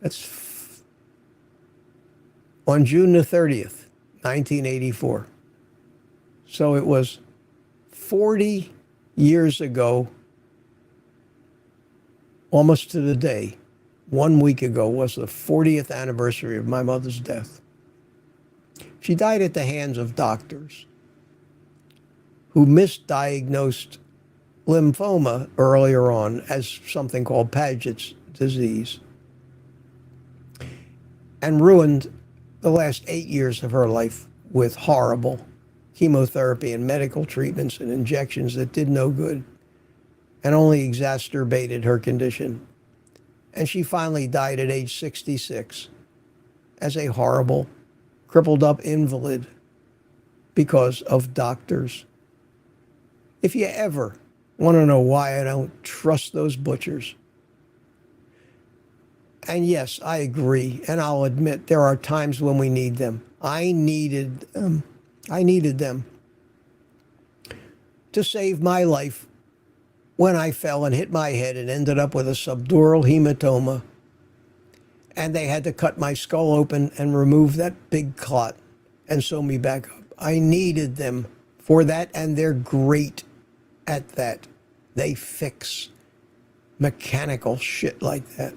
That's on June the 30th, 1984. So it was 40 years ago, almost to the day. 1 week ago was the 40th anniversary of my mother's death. She died at the hands of doctors who misdiagnosed lymphoma earlier on as something called Paget's disease and ruined the last 8 years of her life with horrible chemotherapy and medical treatments and injections that did no good and only exacerbated her condition. And she finally died at age 66 as a horrible, crippled up invalid because of doctors. If you ever want to know why I don't trust those butchers, and yes, I agree, and I'll admit there are times when we need them. I needed them to save my life when I fell and hit my head and ended up with a subdural hematoma. And they had to cut my skull open and remove that big clot and sew me back up. I needed them for that, and they're great at that. They fix mechanical shit like that.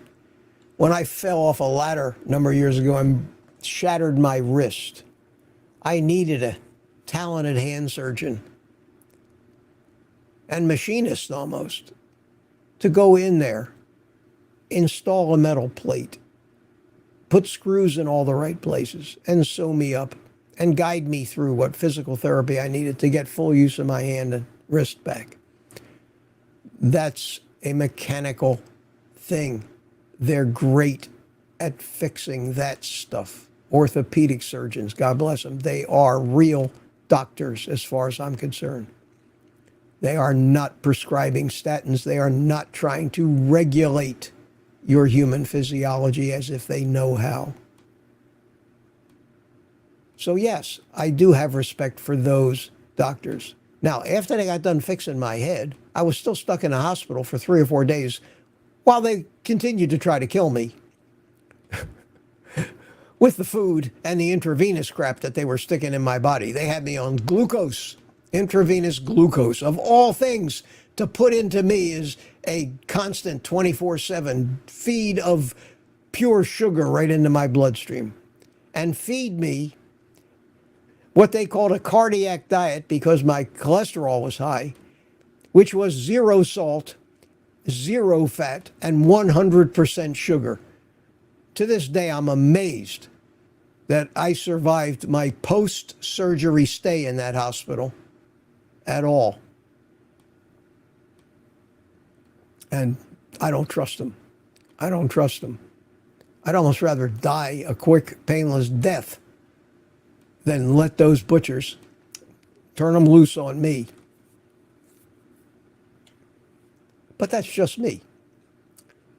When I fell off a ladder a number of years ago and shattered my wrist, I needed a talented hand surgeon and machinist almost to go in there, install a metal plate, put screws in all the right places, and sew me up and guide me through what physical therapy I needed to get full use of my hand and wrist back. That's a mechanical thing. They're great at fixing that stuff. Orthopedic surgeons, God bless them, they are real doctors as far as I'm concerned. They are not prescribing statins. They are not trying to regulate your human physiology as if they know how. So yes, I do have respect for those doctors. Now, after they got done fixing my head, I was still stuck in the hospital for 3 or 4 days while they continued to try to kill me with the food and the intravenous crap that they were sticking in my body. They had me on glucose, intravenous glucose. Of all things to put into me is a constant 24/7 feed of pure sugar right into my bloodstream. And feed me what they called a cardiac diet because my cholesterol was high, which was 0 salt, 0 fat, and 100% sugar. To this day, I'm amazed that I survived my post-surgery stay in that hospital at all. And I don't trust them. I don't trust them. I'd almost rather die a quick, painless death than let those butchers turn them loose on me. But that's just me.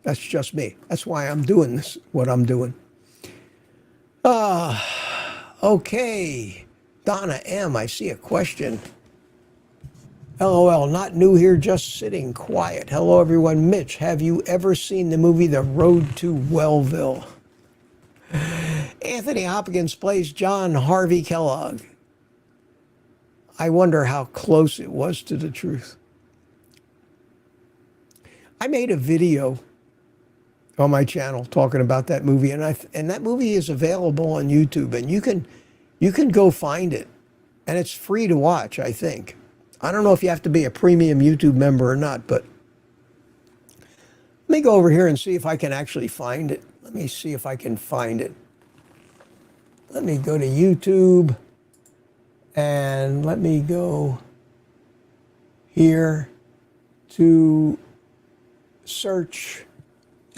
That's just me. That's why I'm doing this, what I'm doing. Okay. Donna M., I see a question. LOL, not new here, just sitting quiet. Hello, everyone. Mitch, have you ever seen the movie The Road to Wellville? Anthony Hopkins plays John Harvey Kellogg. I wonder how close it was to the truth. I made a video on my channel talking about that movie, and that movie is available on YouTube, and you can go find it, and it's free to watch, I think. I don't know if you have to be a premium YouTube member or not, but let me go over here and see if I can actually find it. Let me see if I can find it. Let me go to YouTube, and let me go here to search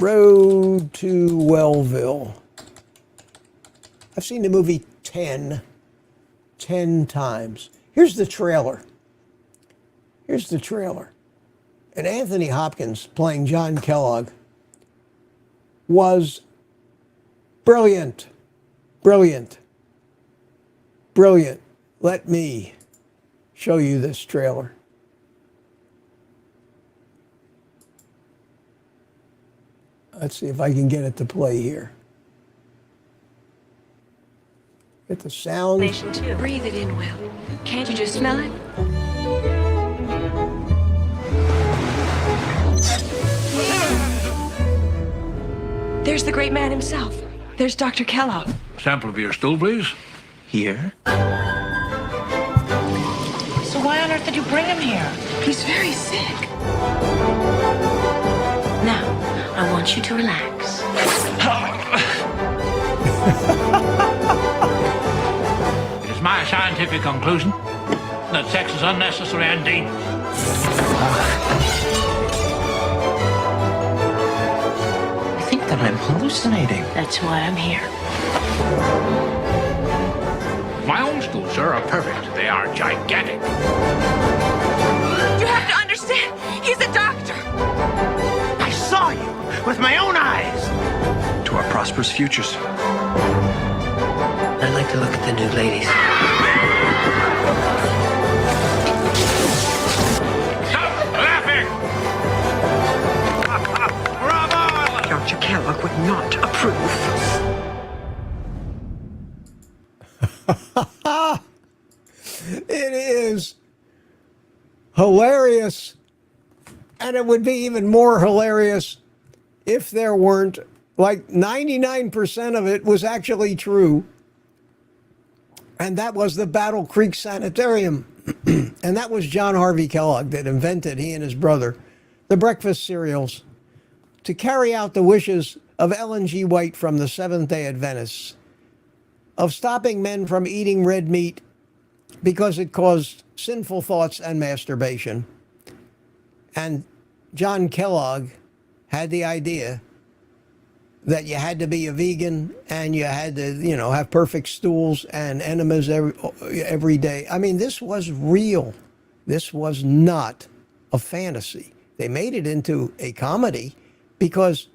Road to Wellville. I've seen the movie 10 10 times. Here's the trailer. Here's the trailer. And Anthony Hopkins playing John Kellogg was brilliant. Brilliant. Brilliant. Let me show you this trailer. Let's see if I can get it to play here. Get the sound. Breathe it in, Will. Can't you just smell it? There's the great man himself. There's Dr. Kellogg. Sample of your stool, please. Here? So why on earth did you bring him here? He's very sick. Now, I want you to relax. It is my scientific conclusion that sex is unnecessary and dangerous. I think that I'm hallucinating. That's why I'm here. My own stools, sir, are perfect. They are gigantic. You have to understand, he's a doctor. I saw you with my own eyes. To our prosperous futures. I'd like to look at the new ladies. Stop laughing! Bravo! Dr. Kellogg would not approve. It is hilarious. And it would be even more hilarious if there weren't, like 99% of it was actually true. And that was the Battle Creek Sanitarium. And that was John Harvey Kellogg that invented, he and his brother, the breakfast cereals to carry out the wishes of Ellen G. White from the Seventh-day Adventists of stopping men from eating red meat because it caused sinful thoughts and masturbation. And John Kellogg had the idea that you had to be a vegan and you had to, you know, have perfect stools and enemas every day. I mean, this was real. This was not a fantasy. They made it into a comedy because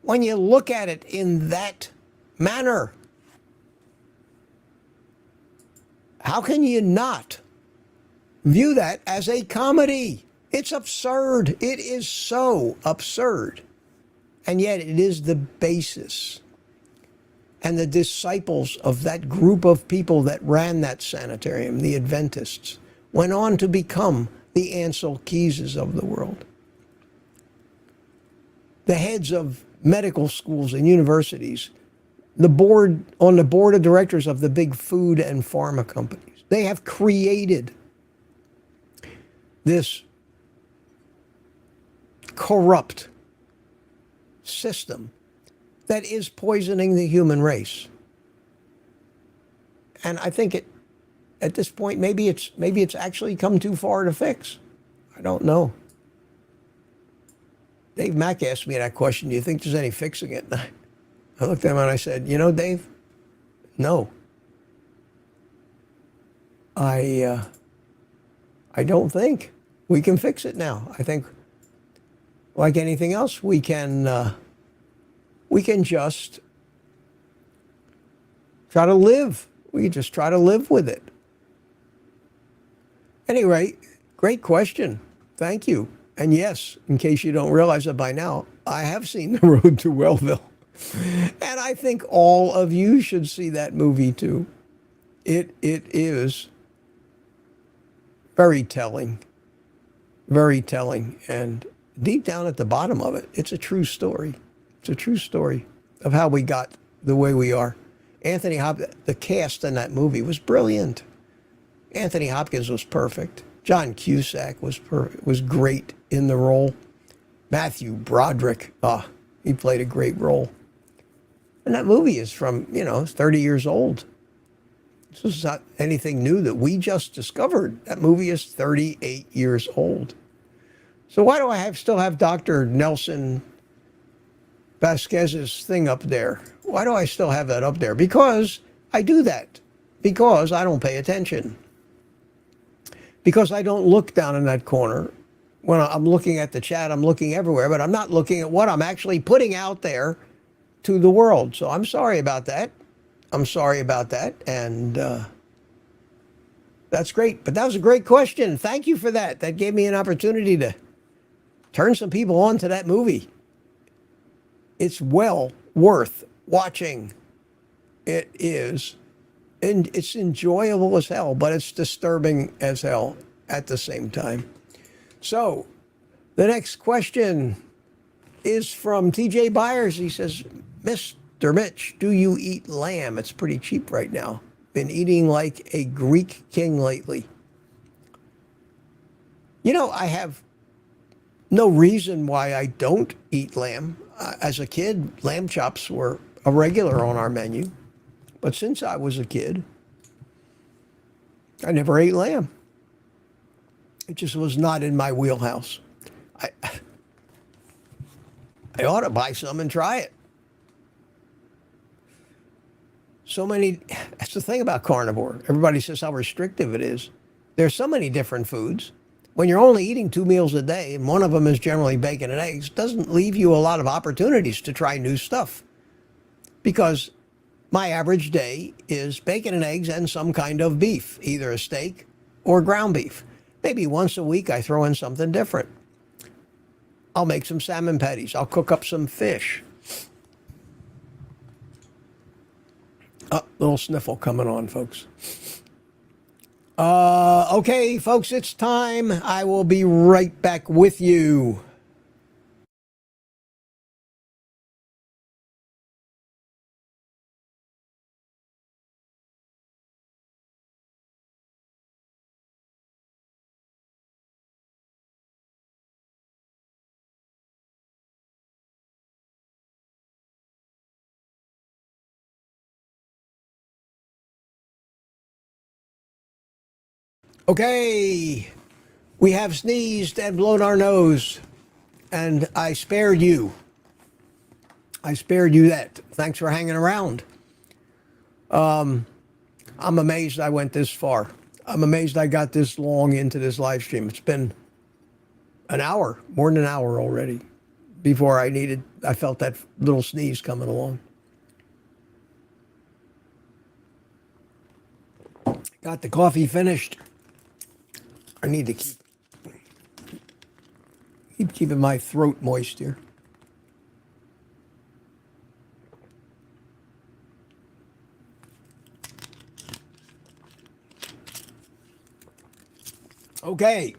when you look at it in that manner, how can you not view that as a comedy? It's absurd. It is so absurd. And yet it is the basis. And the disciples of that group of people that ran that sanitarium, the Adventists, went on to become the Ansel Keyses of the world. The heads of medical schools and universities, on the board of directors of the big food and pharma companies. They have created this corrupt system that is poisoning the human race. And I think at this point, maybe it's actually come too far to fix. I don't know. Dave Mack asked me that question, do you think there's any fixing it? I looked at him and I said, you know, Dave, no. I don't think we can fix it now. I think, like anything else, we can just try to live. We can just try to live with it. Anyway, great question. Thank you. And yes, in case you don't realize it by now, I have seen The Road to Wellville. And I think all of you should see that movie too. It is very telling. Very telling. And deep down at the bottom of it, it's a true story. It's a true story of how we got the way we are. Anthony Hopkins, the cast in that movie was brilliant. Anthony Hopkins was perfect. John Cusack was great in the role. Matthew Broderick, he played a great role. And that movie is from, 30 years old. This is not anything new that we just discovered. That movie is 38 years old. So why do I still have Dr. Nelson Vasquez's thing up there? Why do I still have that up there? Because I do that. because I don't pay attention. Because I don't look down in that corner. When I'm looking at the chat, I'm looking everywhere, but I'm not looking at what I'm actually putting out there to the world. So I'm sorry about that. I'm sorry about that. And that's great. But that was a great question. Thank you for that. That gave me an opportunity to turn some people on to that movie. It's well worth watching. It is. And it's enjoyable as hell, but it's disturbing as hell at the same time. So, the next question is from TJ Byers. He says, Mr. Mitch, do you eat lamb? It's pretty cheap right now. Been eating like a Greek king lately. You know, I have no reason why I don't eat lamb. As a kid, lamb chops were a regular on our menu. But since I was a kid, I never ate lamb. It just was not in my wheelhouse. I ought to buy some and try it. So many, that's the thing about carnivore. Everybody says how restrictive it is. There's so many different foods. When you're only eating 2 meals a day, and one of them is generally bacon and eggs, doesn't leave you a lot of opportunities to try new stuff. Because my average day is bacon and eggs and some kind of beef, either a steak or ground beef. Maybe once a week I throw in something different. I'll make some salmon patties. I'll cook up some fish. Little sniffle coming on, folks. Okay, folks, it's time. I will be right back with you. Okay, we have sneezed and blown our nose, and I spared you. I spared you that. Thanks for hanging around. I'm amazed I went this far. I'm amazed I got this long into this live stream. It's been an hour, more than an hour already, before I felt that little sneeze coming along. Got the coffee finished. I need to keep keeping my throat moist here. Okay.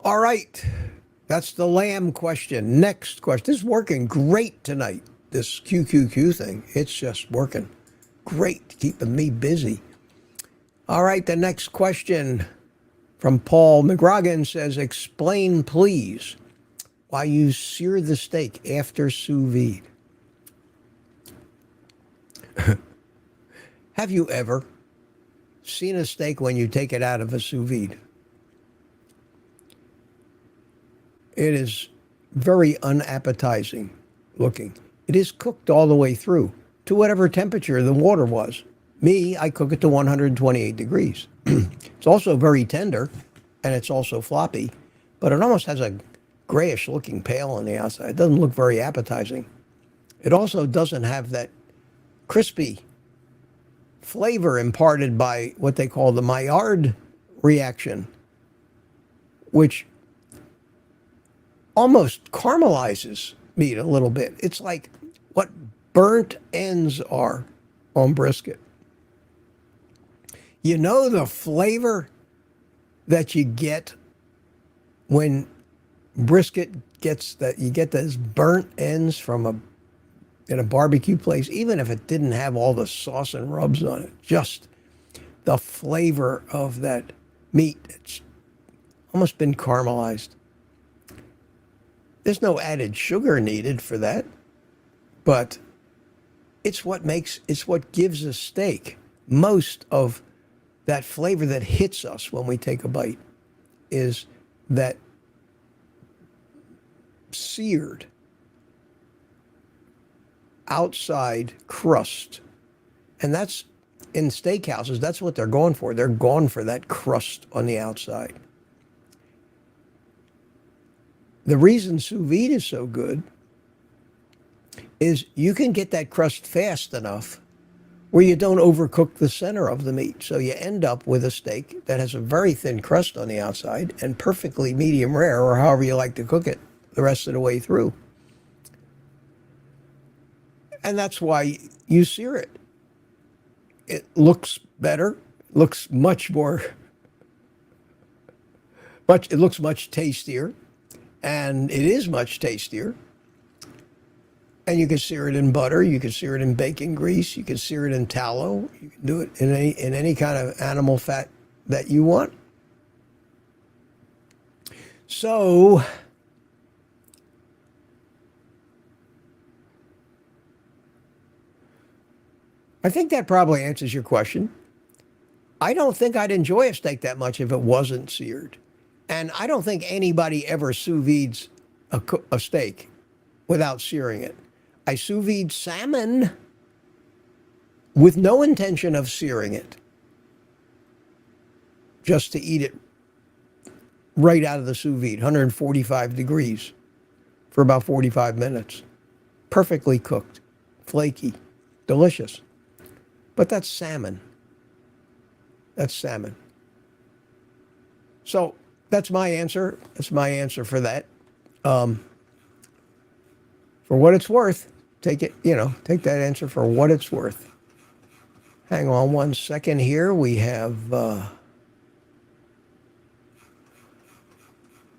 All right. That's the lamb question. Next question. This is working great tonight, this QQQ thing. It's just working great, keeping me busy. All right, the next question from Paul McGrogan says, explain, please, why you sear the steak after sous vide. Have you ever seen a steak when you take it out of a sous vide? It is very unappetizing looking. It is cooked all the way through to whatever temperature the water was. Me, I cook it to 128 degrees. It's also very tender, and it's also floppy, but it almost has a grayish looking pale on the outside. It doesn't look very appetizing. It also doesn't have that crispy flavor imparted by what they call the Maillard reaction, which almost caramelizes meat a little bit. It's like what burnt ends are on brisket. You know the flavor that you get when brisket gets that, you get those burnt ends from in a barbecue place, even if it didn't have all the sauce and rubs on it, just the flavor of that meat. It's almost been caramelized. There's no added sugar needed for that, but it's what gives a steak most of that flavor that hits us when we take a bite, is that seared outside crust. And that's, in steakhouses, that's what they're going for. They're going for that crust on the outside. The reason sous vide is so good is you can get that crust fast enough where you don't overcook the center of the meat. So you end up with a steak that has a very thin crust on the outside and perfectly medium rare, or however you like to cook it the rest of the way through. And that's why you sear it. It looks better, looks much more, it looks much tastier, and it is much tastier. And you can sear it in butter, you can sear it in bacon grease, you can sear it in tallow, you can do it in any kind of animal fat that you want. So I think that probably answers your question. I don't think I'd enjoy a steak that much if it wasn't seared. And I don't think anybody ever sous vides a steak without searing it. I sous vide salmon with no intention of searing it, just to eat it right out of the sous vide, 145 degrees for about 45 minutes. Perfectly cooked, flaky, delicious. But that's salmon. That's salmon. So that's my answer. That's my answer for that. For what it's worth, take it, take that answer for what it's worth. Hang on one second here. We have, I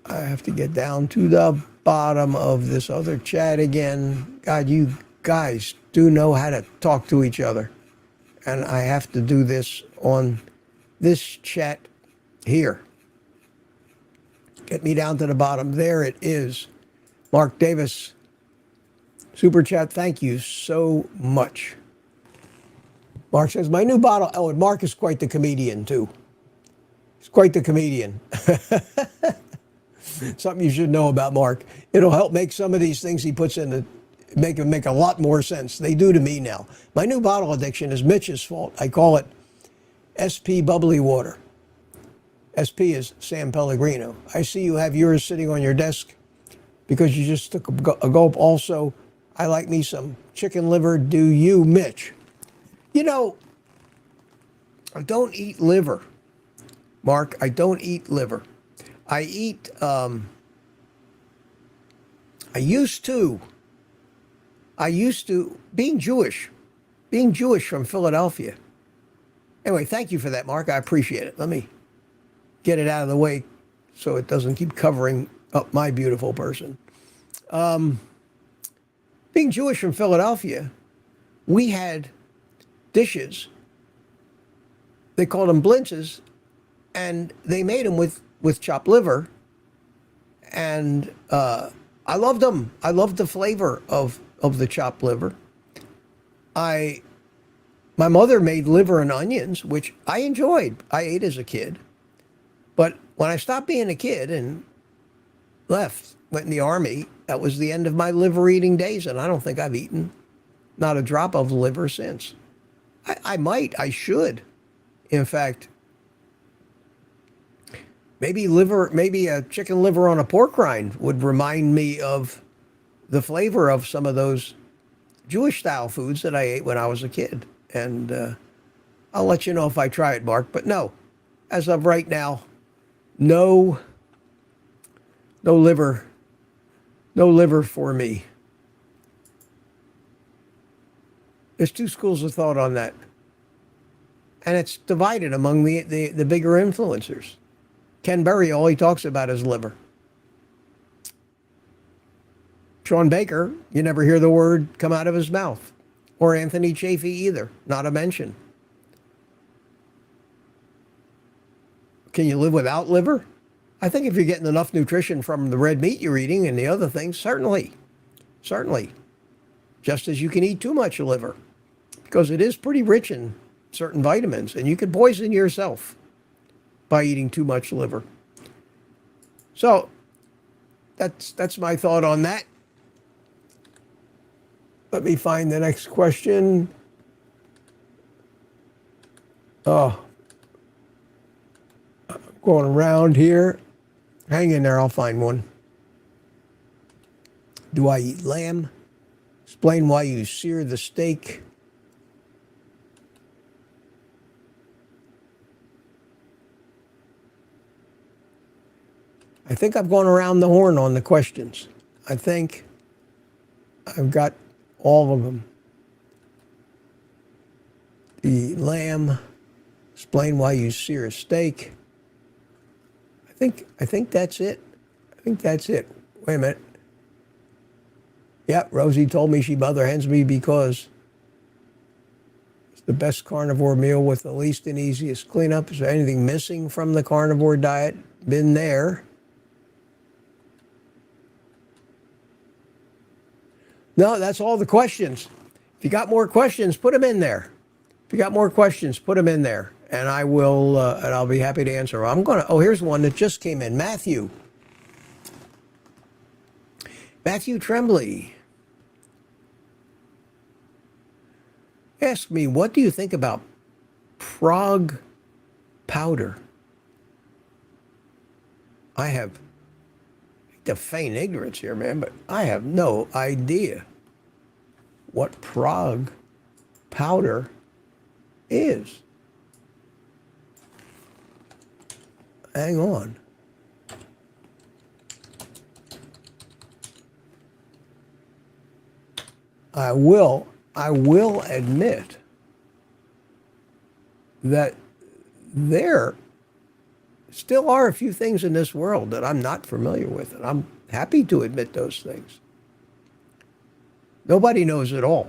have to get down to the bottom of this other chat again. God, you guys do know how to talk to each other. And I have to do this on this chat here. Get me down to the bottom. There it is. Mark Davis, Super Chat, thank you so much. Mark says, my new bottle. Oh, and Mark is quite the comedian, too. He's quite the comedian. Something you should know about Mark. It'll help make some of these things he puts in make a lot more sense. They do to me now. My new bottle addiction is Mitch's fault. I call it SP Bubbly Water. SP is San Pellegrino. I see you have yours sitting on your desk because you just took a gulp. Also, I like me some chicken liver. Do you, Mitch? I don't eat liver, Mark. I don't eat liver. I eat, I used to, being Jewish from Philadelphia. Anyway, thank you for that, Mark. I appreciate it. Let me get it out of the way so it doesn't keep covering up my beautiful person. Being Jewish from Philadelphia, we had dishes. They called them blintzes, and they made them with chopped liver. And I loved them. I loved the flavor of the chopped liver. My mother made liver and onions, which I enjoyed. I ate as a kid. But when I stopped being a kid and went in the Army, that was the end of my liver eating days, and I don't think I've eaten not a drop of liver since. I should. In fact, maybe a chicken liver on a pork rind would remind me of the flavor of some of those Jewish-style foods that I ate when I was a kid. And I'll let you know if I try it, Mark. But no, as of right now, no liver for me. There's two schools of thought on that. And it's divided among the bigger influencers. Ken Berry, all he talks about is liver. Sean Baker, you never hear the word come out of his mouth. Or Anthony Chafee either, not a mention. Can you live without liver? I think if you're getting enough nutrition from the red meat you're eating and the other things, certainly. Just as you can eat too much liver, because it is pretty rich in certain vitamins, and you could poison yourself by eating too much liver. So that's my thought on that. Let me find the next question. Oh, I'm going around here. Hang in there, I'll find one. Do I eat lamb? Explain why you sear the steak. I think I've gone around the horn on the questions. I think I've got all of them. The lamb. Explain why you sear a steak. I think that's it. I think that's it. Wait a minute. Yep, Rosie told me she mother hens me because it's the best carnivore meal with the least and easiest cleanup. Is there anything missing from the carnivore diet? Been there. No, that's all the questions. If you got more questions, put them in there. If you got more questions, put them in there, and I will, and I'll be happy to answer. I'm gonna. Oh, here's one that just came in. Matthew Tremblay asked me, "What do you think about prog powder?" I have to feign ignorance here, man, but I have no idea what prog powder is. Hang on. I will admit that there still are a few things in this world that I'm not familiar with, and I'm happy to admit those things. Nobody knows it all.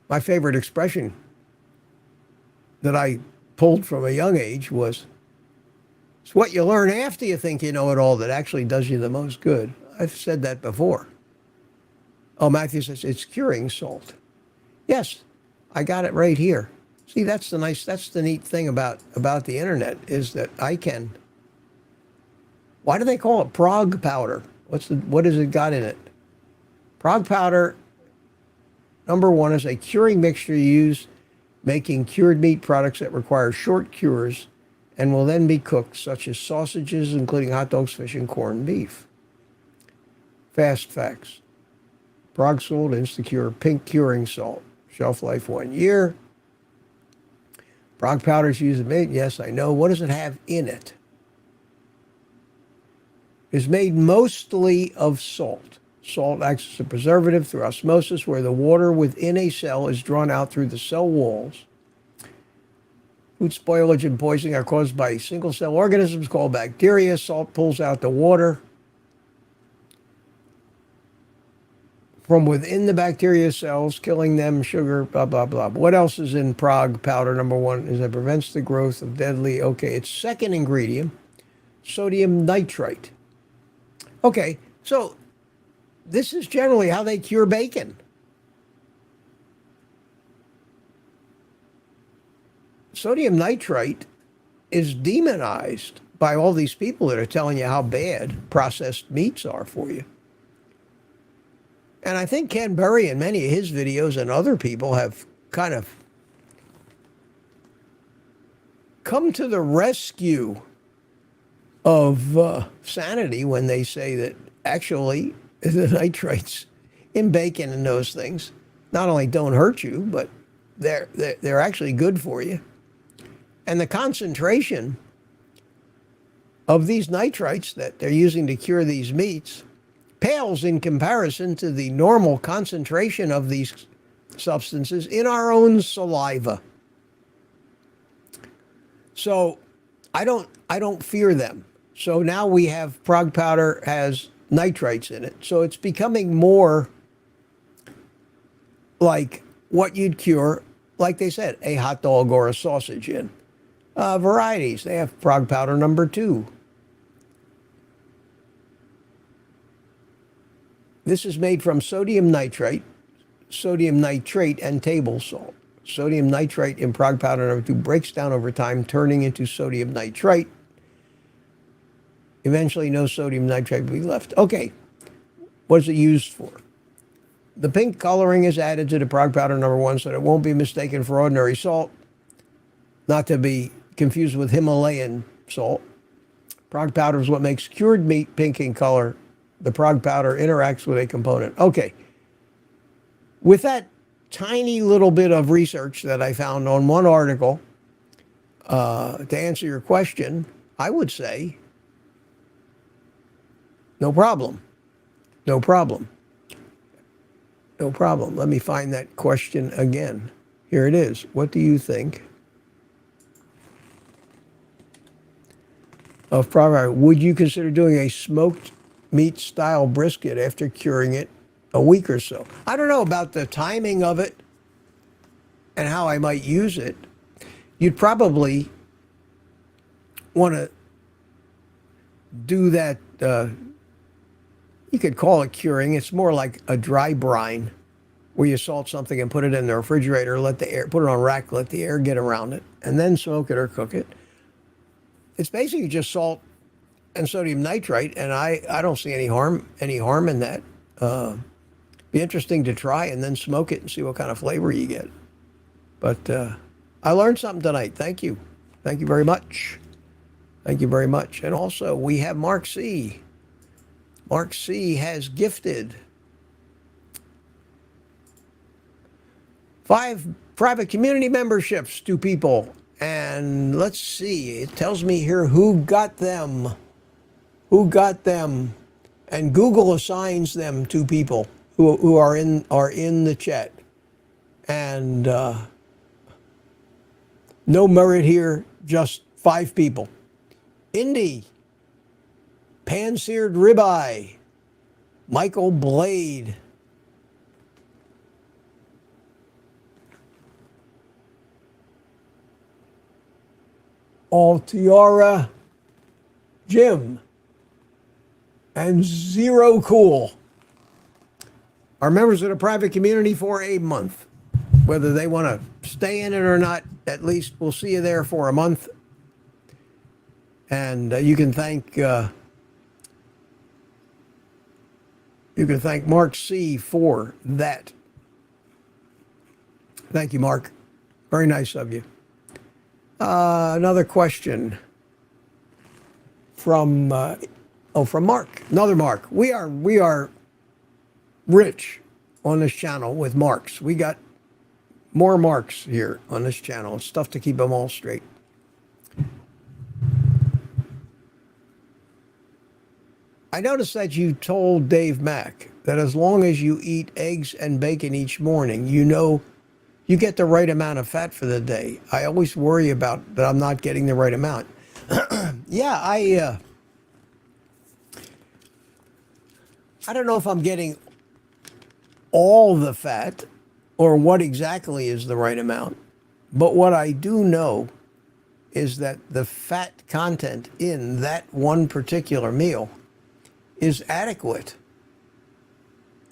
My favorite expression that I pulled from a young age was, it's what you learn after you think you know it all that actually does you the most good. I've said that before. Oh, Matthew says, it's curing salt. Yes, I got it right here. See, that's the neat thing about the internet is that I can. Why do they call it prog powder? What has it got in it? Prog powder, number one, is a curing mixture used making cured meat products that require short cures and will then be cooked, such as sausages, including hot dogs, fish, and corned beef. Fast facts. Prog salt, Instacure, pink curing salt. Shelf life 1 year. Prog powder is used in meat. Yes, I know. What does it have in it? It's made mostly of salt. Salt acts as a preservative through osmosis, where the water within a cell is drawn out through the cell walls. Food spoilage and poisoning are caused by single-cell organisms called bacteria. Salt pulls out the water from within the bacteria cells, killing them, sugar, blah, blah, blah. What else is in prog powder? Number one is it prevents the growth of deadly, its second ingredient, sodium nitrite. Okay, so this is generally how they cure bacon. Sodium nitrite is demonized by all these people that are telling you how bad processed meats are for you. And I think Ken Berry in many of his videos and other people have kind of come to the rescue of sanity when they say that actually the nitrates in bacon and those things not only don't hurt you, but they're actually good for you. And the concentration of these nitrites that they're using to cure these meats pales in comparison to the normal concentration of these substances in our own saliva. So I don't fear them. So now we have prog powder has nitrites in it. So it's becoming more like what you'd cure, like they said, a hot dog or a sausage in. Varieties, they have prog powder number 2. This is made from sodium nitrate, and table salt. Sodium nitrite in prog powder number 2 breaks down over time, turning into sodium nitrite. Eventually, no sodium nitrate will be left. Okay, what is it used for? The pink coloring is added to the prog powder number 1 so that it won't be mistaken for ordinary salt, not to be confused with Himalayan salt. Prog powder is what makes cured meat pink in color. The prog powder interacts with a component. Okay, with that tiny little bit of research that I found on one article, to answer your question, I would say no problem. No problem. No problem. Let me find that question again. Here it is. What do you think of prog? Would you consider doing a smoked meat style brisket after curing it a week or so? I don't know about the timing of it and how I might use it. You'd probably want to do that. You could call it curing. It's more like a dry brine where you salt something and put it in the refrigerator, let the air, put it on rack, let the air get around it, and then smoke it or cook it. It's basically just salt and sodium nitrite, and I don't see any harm in that. Be interesting to try and then smoke it and see what kind of flavor you get. But I learned something tonight. Thank you. Thank you very much. Thank you very much. And also, we have Mark C. Mark C. has gifted 5 private community memberships to people. And let's see, it tells me here who got them. Who got them. And Google assigns them to people who are in the chat. And no merit here, just 5 people. Indy, Pan-seared Ribeye, Michael Blade, Altiara Jim, and Zero Cool are members of the private community for a month. Whether they want to stay in it or not, at least we'll see you there for a month. And you can thank Mark C. for that. Thank you, Mark. Very nice of you. Another question from Mark. Another Mark. We are rich on this channel with Marks. We got more Marks here on this channel. It's tough to keep them all straight. I noticed that you told Dave Mack that as long as you eat eggs and bacon each morning, you know you get the right amount of fat for the day. I always worry about that I'm not getting the right amount. Yeah, I don't know if I'm getting all the fat or what exactly is the right amount. But what I do know is that the fat content in that one particular meal is adequate.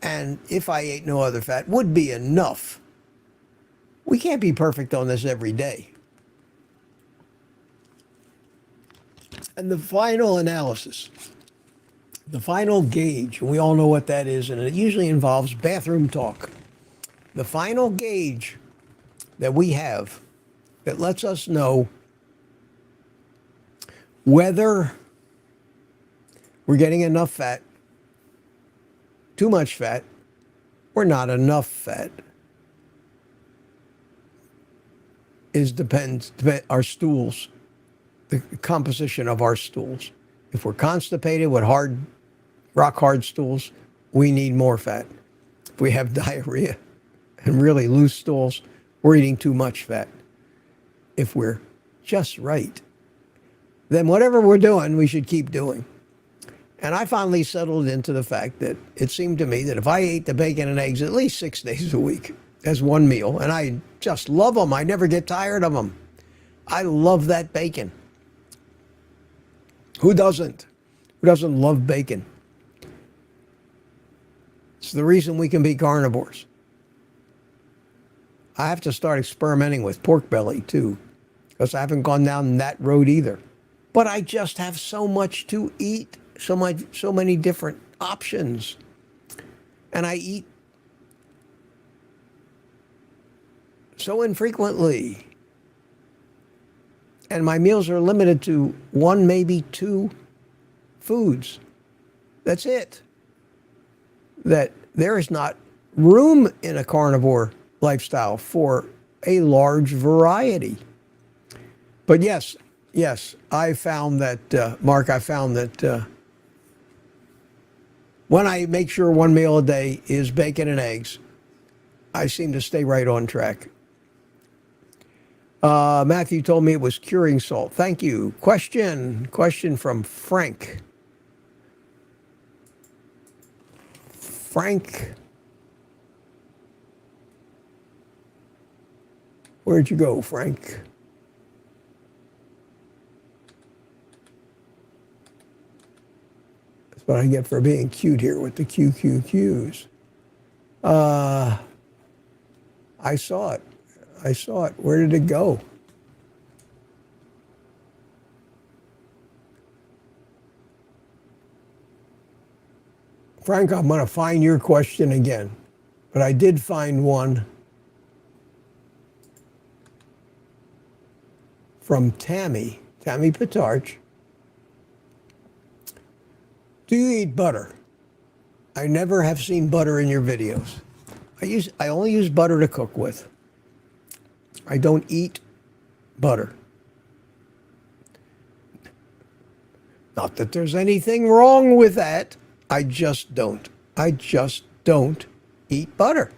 And if I ate no other fat, would be enough. We can't be perfect on this every day. And the final analysis, the final gauge, we all know what that is, and it usually involves bathroom talk. The final gauge that we have that lets us know whether we're getting enough fat, too much fat, or not enough fat depends our stools, the composition of our stools. If we're constipated with rock hard stools, we need more fat. If we have diarrhea and really loose stools, we're eating too much fat. If we're just right, then whatever we're doing, we should keep doing. And I finally settled into the fact that it seemed to me that if I ate the bacon and eggs at least 6 days a week as one meal, and I just love them, I never get tired of them. I love that bacon. Who doesn't? Who doesn't love bacon? It's the reason we can be carnivores. I have to start experimenting with pork belly too, because I haven't gone down that road either. But I just have so much to eat, so many different options. And I eat so infrequently. And my meals are limited to one, maybe two foods. That's it. That there is not room in a carnivore lifestyle for a large variety. But yes, I found that, Mark, when I make sure one meal a day is bacon and eggs, I seem to stay right on track. Matthew told me it was curing salt. Thank you. Question from Frank. Frank, where'd you go, Frank? That's what I get for being cute here with the QQQs. I saw it. Where did it go? Frank, I'm going to find your question again. But I did find one from Tammy Pitarch. Do you eat butter? I never have seen butter in your videos. I only use butter to cook with. I don't eat butter. Not that there's anything wrong with that. I just don't eat butter.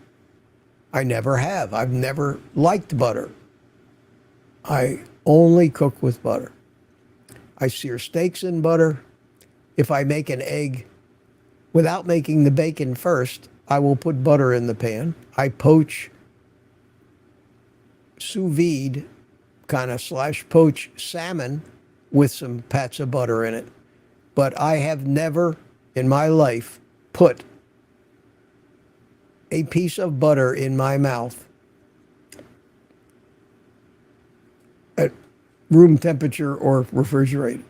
I never have. I've never liked butter. I only cook with butter. I sear steaks in butter. If I make an egg without making the bacon first, I will put butter in the pan. I poach sous-vide kind of / poach salmon with some pats of butter in it. But I have never in my life put a piece of butter in my mouth at room temperature or refrigerated.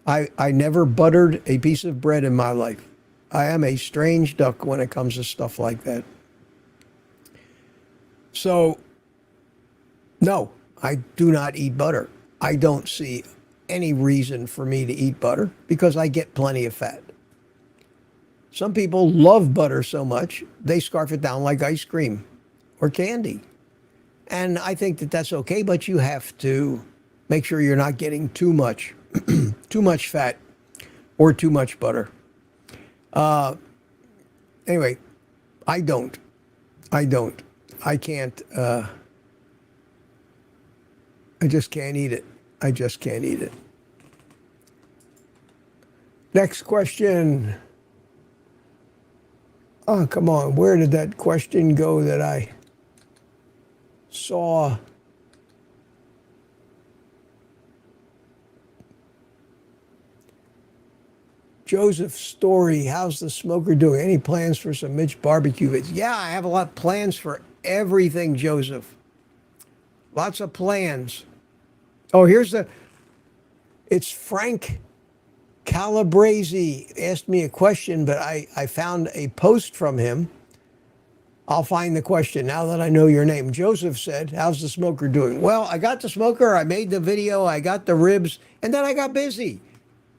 I never buttered a piece of bread in my life. I am a strange duck when it comes to stuff like that. So, no, I do not eat butter. I don't see any reason for me to eat butter because I get plenty of fat. Some people love butter so much, they scarf it down like ice cream or candy. And I think that that's okay, but you have to make sure you're not getting too much, too much fat or too much butter. Anyway, I don't. I can't, I just can't eat it. Next question. Oh, come on. Where did that question go that I saw? Joseph Story, how's the smoker doing? Any plans for some Mitch barbecue vids? Yeah, I have a lot of plans for everything, Joseph. Lots of plans. Oh, it's Frank Calabrese asked me a question, but I found a post from him. I'll find the question now that I know your name. Joseph said, how's the smoker doing? Well, I got the smoker, I made the video, I got the ribs, and then I got busy.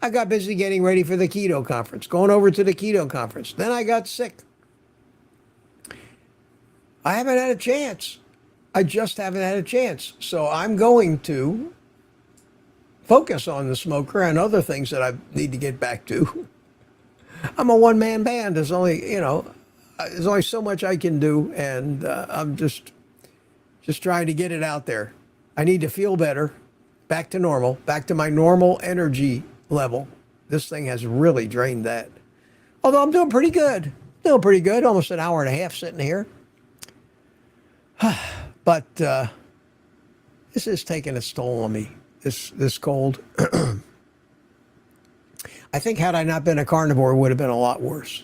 I got busy getting ready for the keto conference, going over to the keto conference. Then I got sick. I haven't had a chance. I just haven't had a chance. So I'm going to focus on the smoker and other things that I need to get back to. I'm a one-man band. There's only so much I can do, and I'm just trying to get it out there. I need to feel better, back to normal, back to my normal energy level. This thing has really drained that. Although I'm doing pretty good. Almost an hour and a half sitting here. But this is taking its toll on me. This cold. I think had I not been a carnivore, it would have been a lot worse.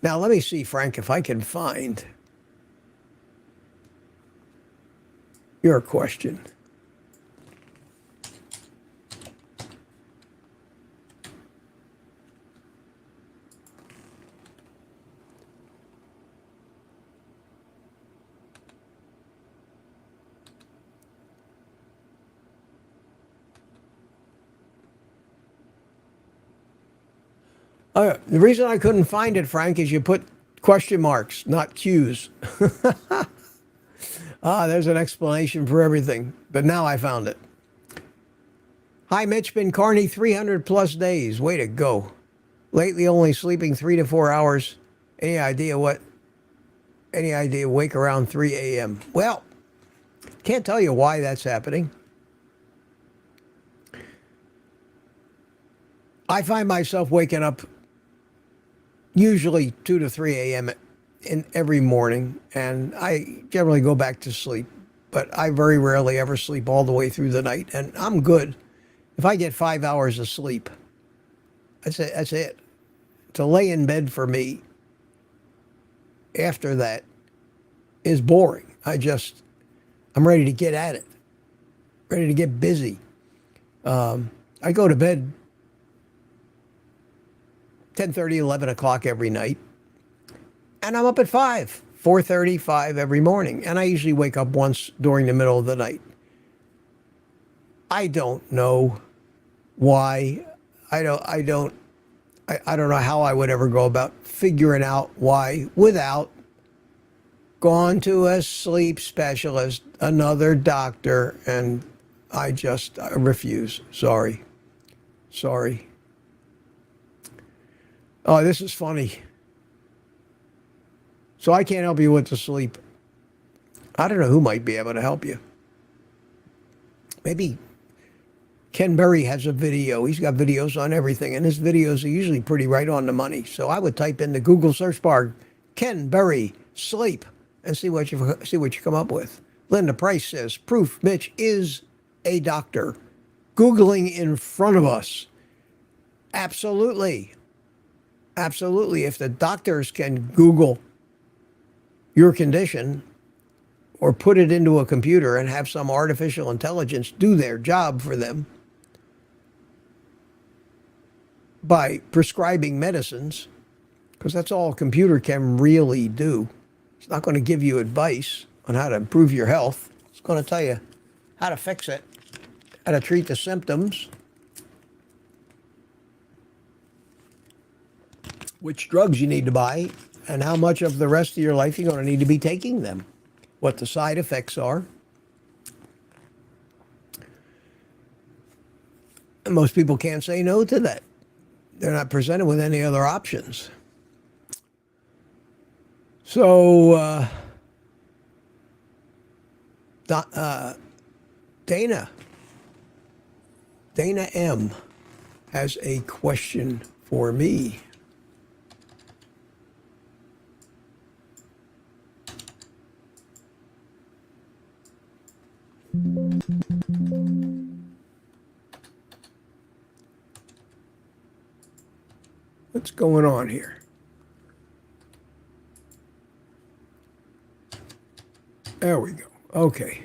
Now, let me see, Frank, if I can find your question. The reason I couldn't find it, Frank, is you put question marks, not Q's. There's an explanation for everything. But now I found it. Hi, Mitch. Been carny 300 plus days. Way to go. Lately only sleeping 3 to 4 hours. Any idea wake around 3 a.m.? Well, can't tell you why that's happening. I find myself waking up usually 2 to 3 a.m. in every morning, and I generally go back to sleep. But I very rarely ever sleep all the way through the night, and I'm good. If I get 5 hours of sleep, that's it. To lay in bed for me after that is boring. I'm ready to get at it, ready to get busy. I go to bed 10:30, 11 o'clock every night, and I'm up at 4:30, 5 every morning, and I usually wake up once during the middle of the night. I don't know why. I don't know how I would ever go about figuring out why without going to a sleep specialist, another doctor, and I refuse. Sorry. Oh, this is funny. So I can't help you with the sleep. I don't know who might be able to help you. Maybe Ken Berry has a video. He's got videos on everything, and his videos are usually pretty right on the money. So I would type in the Google search bar, Ken Berry sleep, and see what you come up with. Linda Price says, proof Mitch is a doctor. Googling in front of us. Absolutely. If the doctors can Google your condition or put it into a computer and have some artificial intelligence do their job for them by prescribing medicines, because that's all a computer can really do. It's not going to give you advice on how to improve your health. It's going to tell you how to fix it, how to treat the symptoms, which drugs you need to buy, and how much of the rest of your life you're going to need to be taking them, what the side effects are. And most people can't say no to that. They're not presented with any other options. So, Dana M. has a question for me. What's going on here? There we go. Okay.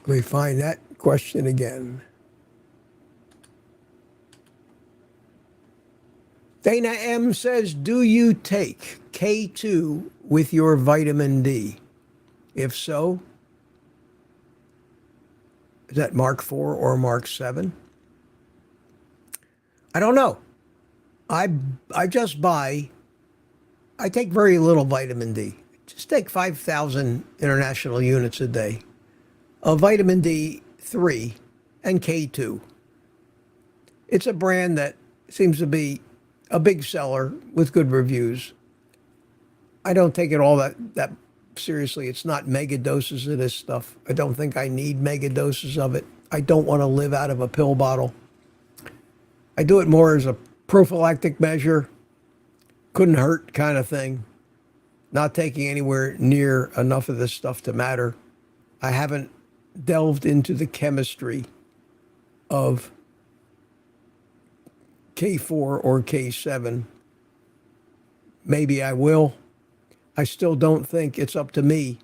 Let me find that question again. Dana M. says, do you take K2 with your vitamin D? If so, is that Mark 4 or Mark 7? I don't know. I take very little vitamin D. Just take 5,000 international units a day of vitamin D3 and K2. It's a brand that seems to be a big seller with good reviews. I don't take it all that seriously. It's not mega doses of this stuff. I don't think I need mega doses of it. I don't want to live out of a pill bottle. I do it more as a prophylactic measure, couldn't hurt kind of thing. Not taking anywhere near enough of this stuff to matter. I haven't delved into the chemistry of K4 or K7. Maybe I will. I still don't think it's up to me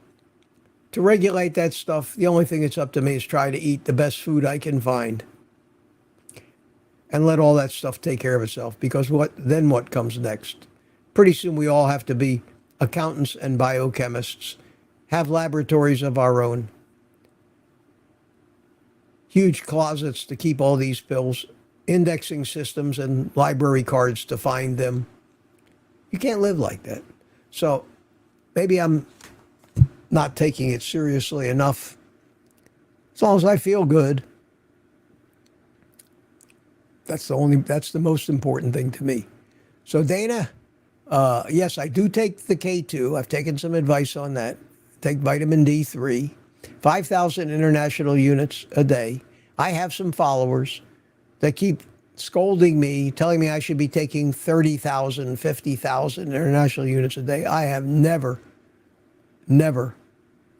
to regulate that stuff. The only thing that's up to me is try to eat the best food I can find and let all that stuff take care of itself, because what comes next? Pretty soon we all have to be accountants and biochemists, have laboratories of our own, huge closets to keep all these pills indexing systems and library cards to find them. You can't live like that. So maybe I'm not taking it seriously enough. As long as I feel good, that's the most important thing to me. So Dana, yes, I do take the K2. I've taken some advice on that. Take vitamin D3, 5,000 international units a day. I have some followers that keep scolding me, telling me I should be taking 30,000, 50,000 international units a day. I have never,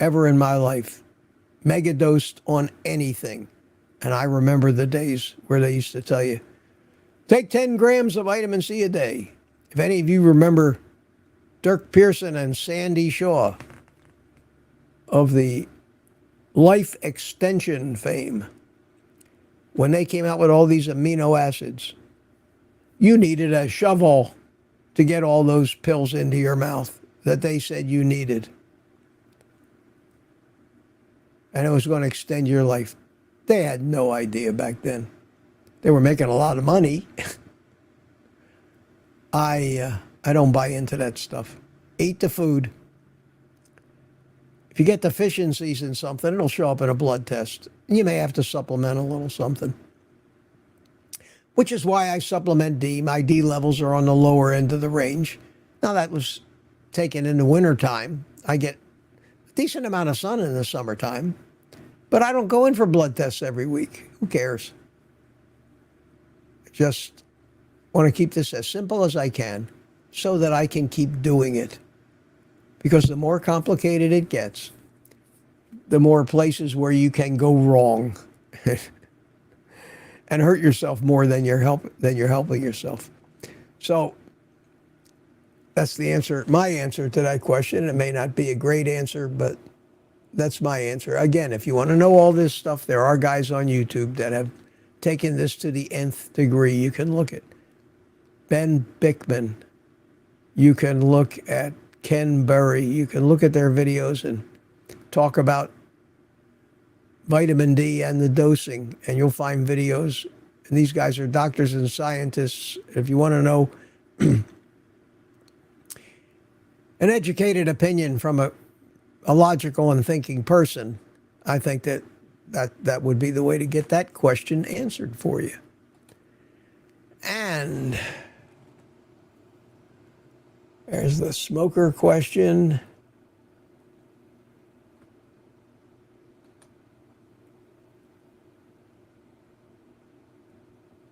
ever in my life mega dosed on anything. And I remember the days where they used to tell you, take 10 grams of vitamin C a day. If any of you remember Dirk Pearson and Sandy Shaw of the life extension fame, when they came out with all these amino acids, you needed a shovel to get all those pills into your mouth that they said you needed. And it was going to extend your life. They had no idea back then. They were making a lot of money. I don't buy into that stuff. Eat the food. If you get deficiencies in something, it'll show up in a blood test. You may have to supplement a little something. Which is why I supplement D. My D levels are on the lower end of the range. Now that was taken in the wintertime. I get a decent amount of sun in the summertime. But I don't go in for blood tests every week. Who cares? Just want to keep this as simple as I can so that I can keep doing it. Because the more complicated it gets, the more places where you can go wrong and hurt yourself more than you're helping yourself. So that's the answer, my answer to that question. It may not be a great answer, but that's my answer. Again, if you want to know all this stuff, there are guys on YouTube that have taken this to the nth degree. You can look at Ben Bickman. You can look at Ken Berry. You can look at their videos and talk about vitamin D and the dosing, and you'll find videos. And these guys are doctors and scientists. If you want to know an educated opinion from a logical and thinking person, I think that would be the way to get that question answered for you. And there's the smoker question.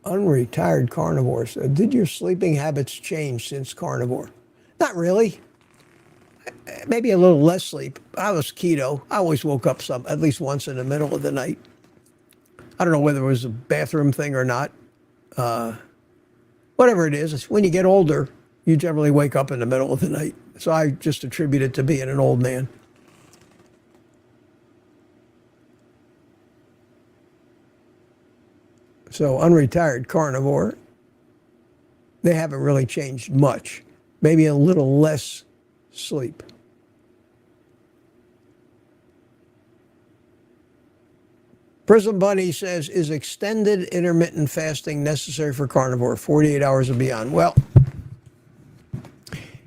Unretired carnivores. Did your sleeping habits change since carnivore? Not really. Maybe a little less sleep. I was keto. I always woke up at least once in the middle of the night. I don't know whether it was a bathroom thing or not. Whatever it is, when you get older, you generally wake up in the middle of the night. So I just attribute it to being an old man. So unretired carnivore, they haven't really changed much. Maybe a little less sleep. Prism Bunny says, is extended intermittent fasting necessary for carnivore, 48 hours and beyond? Well,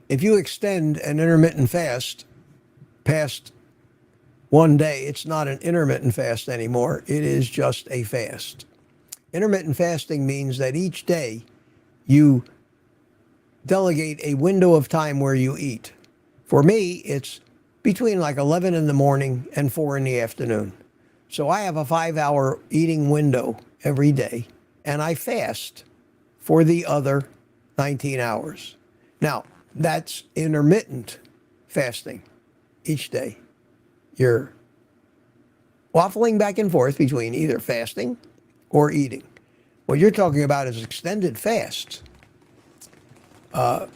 if you extend an intermittent fast past one day, it's not an intermittent fast anymore. It is just a fast. Intermittent fasting means that each day you delegate a window of time where you eat. For me, it's between like 11 in the morning and 4 in the afternoon. So I have a 5-hour eating window every day, and I fast for the other 19 hours. Now, that's intermittent fasting each day. You're waffling back and forth between either fasting or eating. What you're talking about is extended fasts. And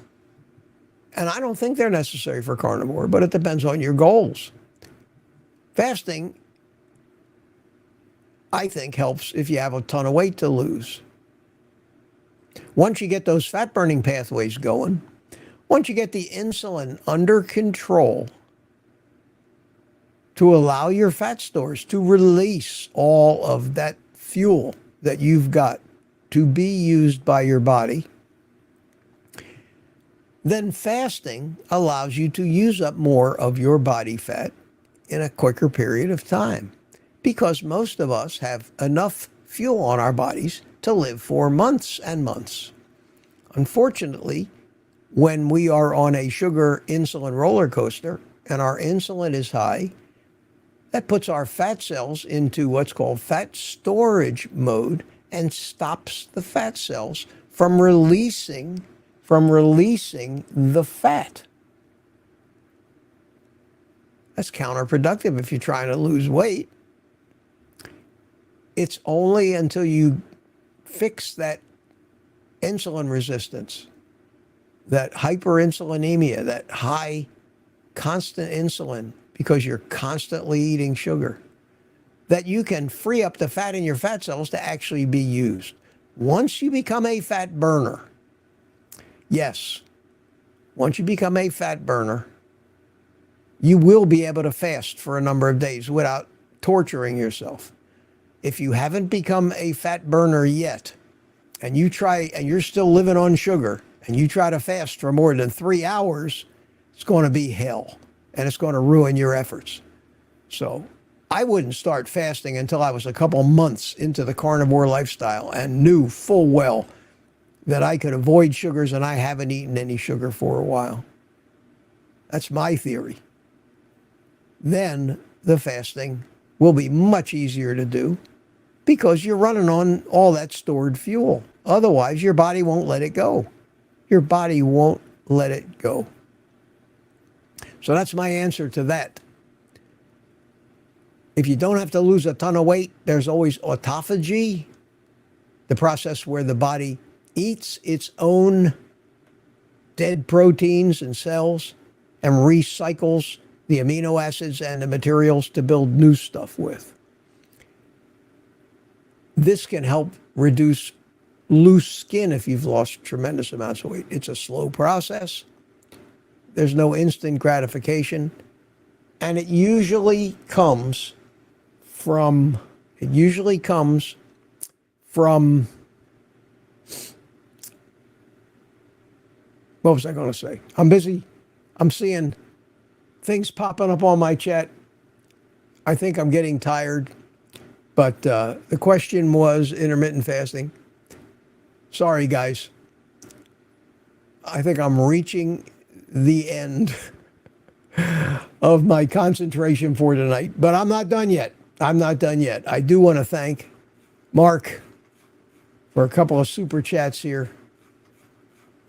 I don't think they're necessary for carnivore, but it depends on your goals. Fasting, I think, helps if you have a ton of weight to lose. Once you get those fat-burning pathways going, once you get the insulin under control to allow your fat stores to release all of that fuel that you've got to be used by your body, then fasting allows you to use up more of your body fat in a quicker period of time, because most of us have enough fuel on our bodies to live for months and months. Unfortunately, when we are on a sugar insulin roller coaster and our insulin is high, that puts our fat cells into what's called fat storage mode and stops the fat cells from releasing the fat. That's counterproductive if you're trying to lose weight. It's only until you fix that insulin resistance, that hyperinsulinemia, that high constant insulin, because you're constantly eating sugar, that you can free up the fat in your fat cells to actually be used. Once you become a fat burner, yes, once you become a fat burner, you will be able to fast for a number of days without torturing yourself. If you haven't become a fat burner yet, and you try, and you're still living on sugar, and you try to fast for more than 3 hours, it's going to be hell, and it's going to ruin your efforts. So I wouldn't start fasting until I was a couple months into the carnivore lifestyle and knew full well that I could avoid sugars, and I haven't eaten any sugar for a while. That's my theory. Then the fasting will be much easier to do because you're running on all that stored fuel. Otherwise, your body won't let it go. Your body won't let it go. So that's my answer to that. If you don't have to lose a ton of weight, there's always autophagy, the process where the body eats its own dead proteins and cells and recycles the amino acids and the materials to build new stuff with. This can help reduce loose skin if you've lost tremendous amounts of weight. It's a slow process. There's no instant gratification. And it usually comes from, what was I going to say? I'm busy. I'm seeing things popping up on my chat. I think I'm getting tired. But the question was intermittent fasting. Sorry, guys. I think I'm reaching the end of my concentration for tonight. But I'm not done yet. I do want to thank Mark for a couple of super chats here.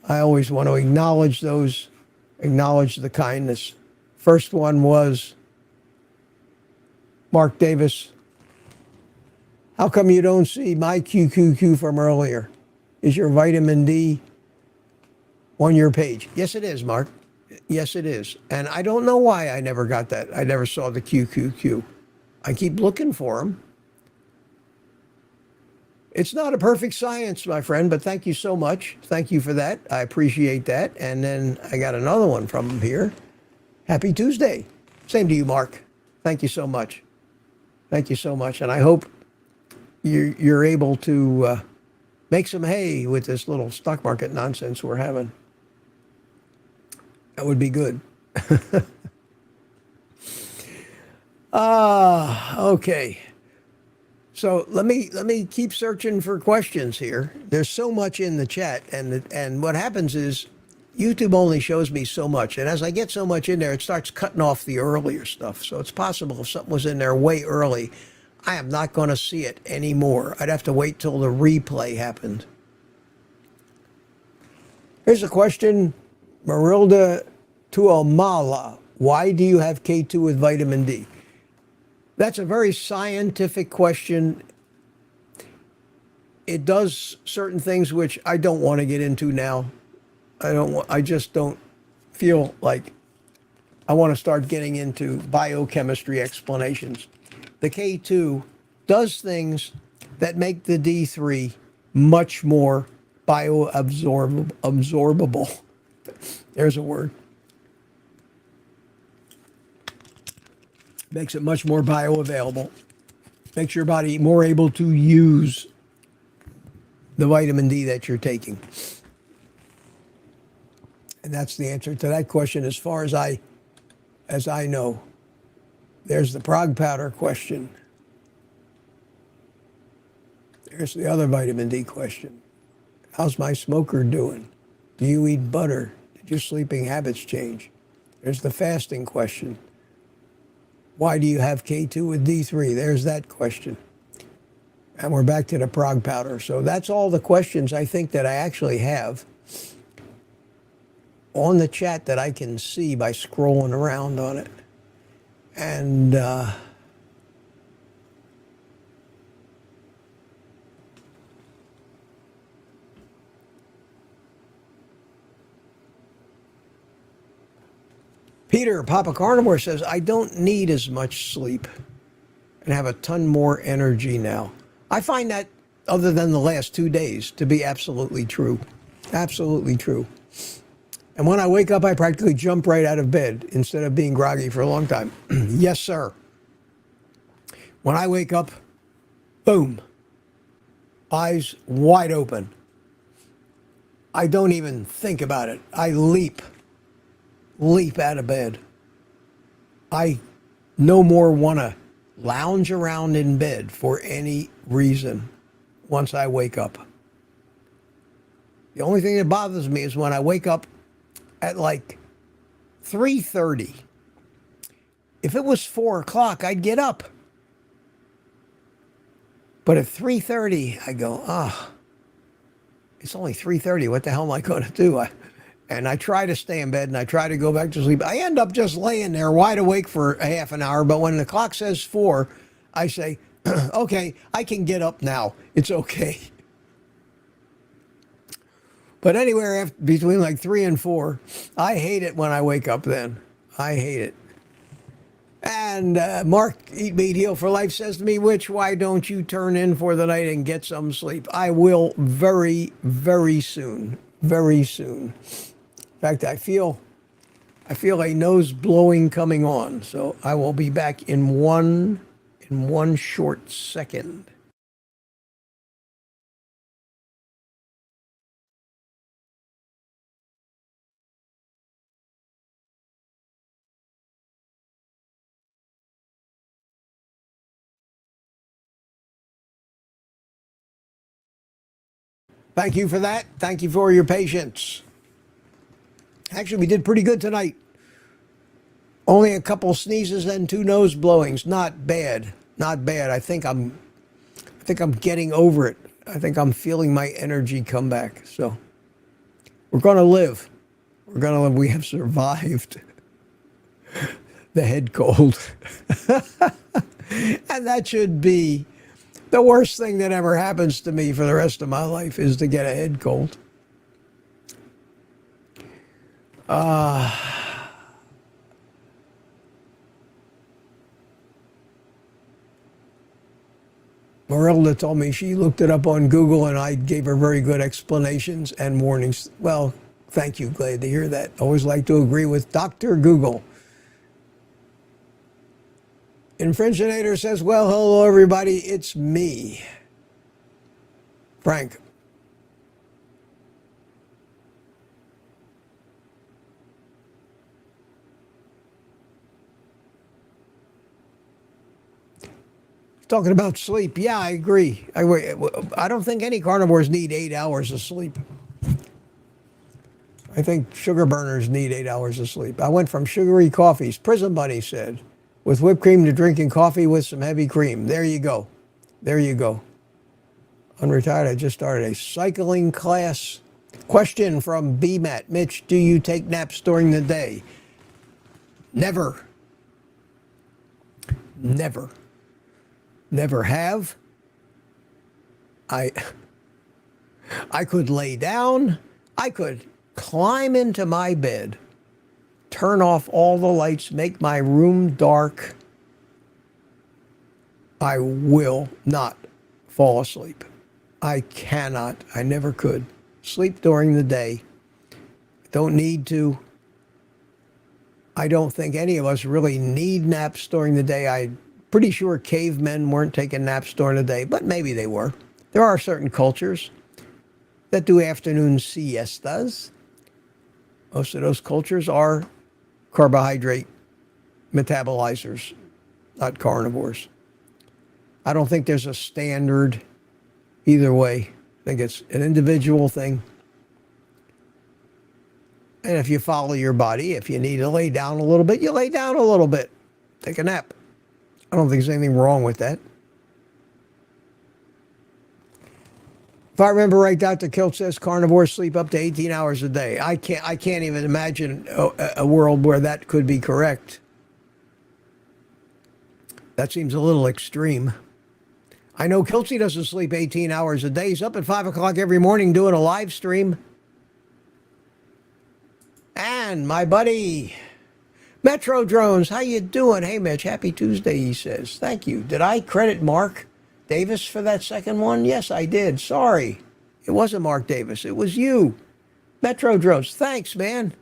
I always want to acknowledge those, acknowledge the kindness. First one was Mark Davis. How come you don't see my QQQ from earlier? Is your vitamin D on your page? Yes, it is, Mark. Yes, it is. And I don't know why I never got that. I never saw the QQQ. I keep looking for them. It's not a perfect science, my friend, but thank you so much. Thank you for that. I appreciate that. And then I got another one from him here. Happy Tuesday. Same to you, Mark. Thank you so much. Thank you so much. And I hope you're able to make some hay with this little stock market nonsense we're having. That would be good. Okay. So let me keep searching for questions here. There's so much in the chat, and what happens is YouTube only shows me so much, and as I get so much in there, it starts cutting off the earlier stuff. So it's possible if something was in there way early, I am not going to see it anymore. I'd have to wait till the replay happened. Here's a question, Marilda Tuamala. Why do you have K2 with vitamin D? That's a very scientific question. It does certain things which I don't want to get into now. I just don't feel like I want to start getting into biochemistry explanations. The K2 does things that make the D3 much more bioabsorbable. There's a word. Makes it much more bioavailable. Makes your body more able to use the vitamin D that you're taking? And that's the answer to that question as far as I know. There's the prog powder question. There's the other vitamin D question. How's my smoker doing? Do you eat butter? Did your sleeping habits change? There's the fasting question. Why do you have K2 with D3? There's that question. And we're back to the prog powder. So that's all the questions I think that I actually have on the chat that I can see by scrolling around on it. And Peter, Papa Carnivore says, I don't need as much sleep and have a ton more energy now. I find that, other than the last 2 days, to be absolutely true. Absolutely true. And when I wake up, I practically jump right out of bed instead of being groggy for a long time. Yes, sir. When I wake up, boom, eyes wide open. I don't even think about it. I leap out of bed. I no more want to lounge around in bed for any reason once I wake up. The only thing that bothers me is when I wake up at like 3:30. If it was 4 o'clock, I'd get up. But at 3:30, I go, it's only 3:30. What the hell am I going to do? And I try to stay in bed and I try to go back to sleep. I end up just laying there wide awake for a half an hour. But when the clock says 4, I say, okay, I can get up now. It's okay. But anywhere between like 3 and 4, I hate it when I wake up then. I hate it. And Mark, Eat Meat Heal for Life, says to me, why don't you turn in for the night and get some sleep? I will very, very soon. Very soon. In fact, I feel a nose blowing coming on. So I will be back in one short second. Thank you for that. Thank you for your patience. Actually, we did pretty good tonight. Only a couple sneezes and 2 nose blowings. Not bad. Not bad. I think I'm getting over it. I think I'm feeling my energy come back. So we're going to live. We're going to live. We have survived the head cold. And that should be the worst thing that ever happens to me for the rest of my life, is to get a head cold. Marilda told me she looked it up on Google and I gave her very good explanations and warnings. Well, thank you. Glad to hear that. Always like to agree with Dr. Google. Infringinator says, well, hello, everybody. It's me, Frank. Talking about sleep. Yeah, I agree. I don't think any carnivores need 8 hours of sleep. I think sugar burners need 8 hours of sleep. I went from sugary coffees, Prison Bunny said, with whipped cream to drinking coffee with some heavy cream. There you go. There you go. Unretired, I just started a cycling class. Question from BMAT. Mitch, do you take naps during the day? Never. Never. Never have. I could lay down. I could climb into my bed, turn off all the lights, make my room dark. I will not fall asleep. I cannot. I never could. Sleep during the day. Don't need to. I don't think any of us really need naps during the day. I'm pretty sure cavemen weren't taking naps during the day, but maybe they were. There are certain cultures that do afternoon siestas. Most of those cultures are carbohydrate metabolizers, not carnivores. I don't think there's a standard either way. I think it's an individual thing. And if you follow your body, if you need to lay down a little bit, you lay down a little bit. Take a nap. I don't think there's anything wrong with that. If I remember right, Dr. Kilt says carnivores sleep up to 18 hours a day. I can't even imagine a world where that could be correct. That seems a little extreme. I know Kiltsy doesn't sleep 18 hours a day. He's up at 5 o'clock every morning doing a live stream. And my buddy, Metro Drones, how you doing? Hey, Mitch, happy Tuesday, he says. Thank you. Did I credit Mark Davis for that second one? Yes, I did. Sorry. It wasn't Mark Davis. It was you. Metro Drones. Thanks, man.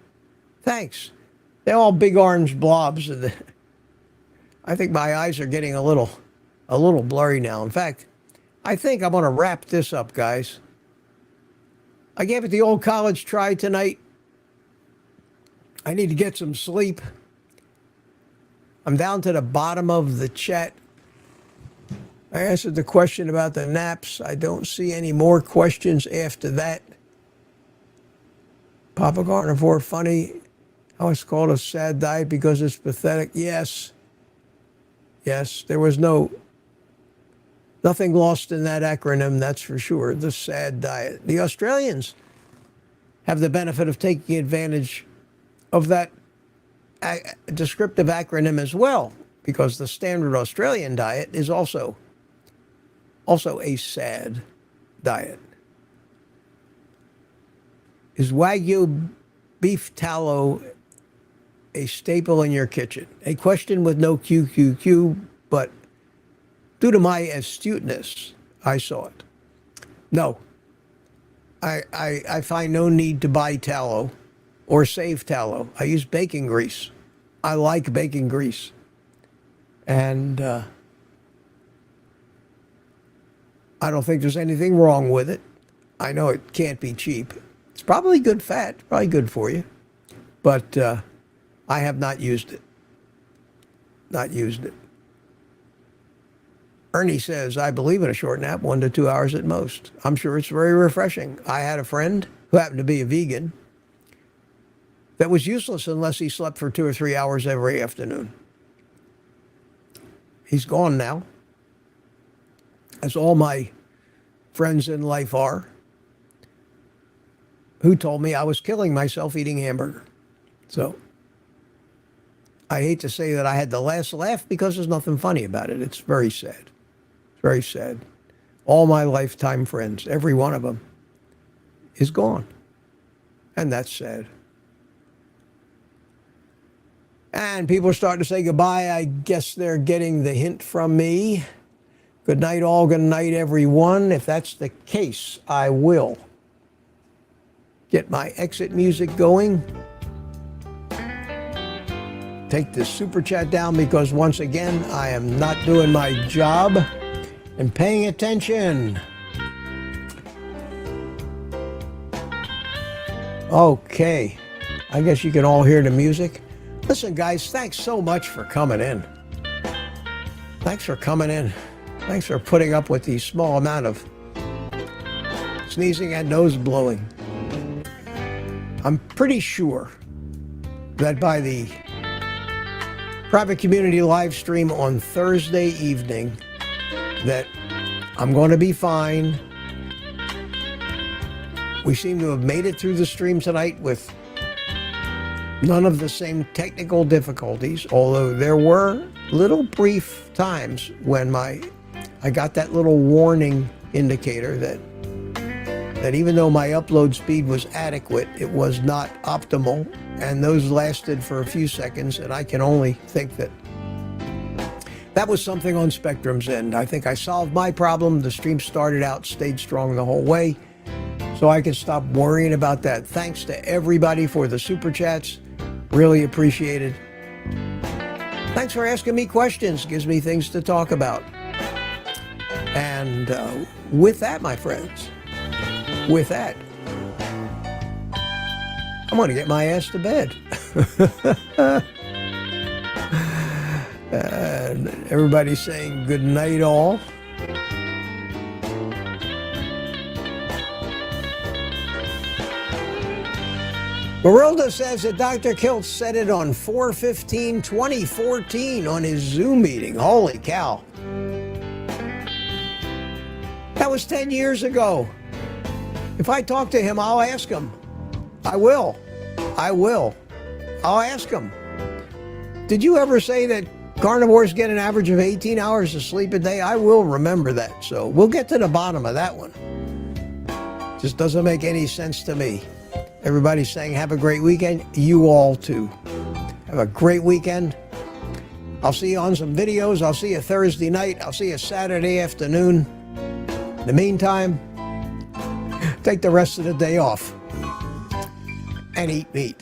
Thanks. They're all big orange blobs. I think my eyes are getting a little blurry now. In fact, I think I'm going to wrap this up, guys. I gave it the old college try tonight. I need to get some sleep. I'm down to the bottom of the chat. I answered the question about the naps. I don't see any more questions after that. Papa Carnivore, funny how it's called a sad diet because it's pathetic. Yes. Yes, there was nothing lost in that acronym, that's for sure. The sad diet. The Australians have the benefit of taking advantage of that descriptive acronym as well, because the standard Australian diet is also a sad diet. Is Wagyu beef tallow a staple in your kitchen? A question with no QQQ, but due to my astuteness, I saw it. No. I find no need to buy tallow or save tallow. I use bacon grease. I like bacon grease. And I don't think there's anything wrong with it. I know it can't be cheap. It's probably good fat, probably good for you. But I have not used it. Not used it. Ernie says, I believe in a short nap, 1 to 2 hours at most. I'm sure it's very refreshing. I had a friend who happened to be a vegan that was useless unless he slept for 2 or 3 hours every afternoon. He's gone now, as all my friends in life are, who told me I was killing myself eating hamburger. So I hate to say that I had the last laugh because there's nothing funny about it. It's very sad. It's very sad. All my lifetime friends, every one of them, is gone. And that's sad. And people are starting to say goodbye. I guess they're getting the hint from me. Good night, all. Good night, everyone. If that's the case, I will get my exit music going. Take this super chat down because once again, I am not doing my job and paying attention. Okay. I guess you can all hear the music. Listen, guys, thanks so much for coming in. Thanks for coming in. Thanks for putting up with the small amount of sneezing and nose blowing. I'm pretty sure that by the private community live stream on Thursday evening that I'm going to be fine. We seem to have made it through the stream tonight with none of the same technical difficulties, although there were little brief times when I got that little warning indicator that even though my upload speed was adequate, it was not optimal, and those lasted for a few seconds, and I can only think that was something on Spectrum's end. I think I solved my problem. The stream started out, stayed strong the whole way, so I can stop worrying about that. Thanks to everybody for the super chats. Really appreciate it. Thanks for asking me questions. Gives me things to talk about. And with that, my friends, with that, I'm going to get my ass to bed. And everybody's saying good night all. Marilda says that Dr. Kilt said it on 4/15/2014 on his Zoom meeting. Holy cow. That was 10 years ago. If I talk to him, I'll ask him. I will. I'll ask him. Did you ever say that carnivores get an average of 18 hours of sleep a day? I will remember that. So we'll get to the bottom of that one. Just doesn't make any sense to me. Everybody's saying have a great weekend. You all too. Have a great weekend. I'll see you on some videos. I'll see you Thursday night. I'll see you Saturday afternoon. In the meantime, take the rest of the day off and eat meat.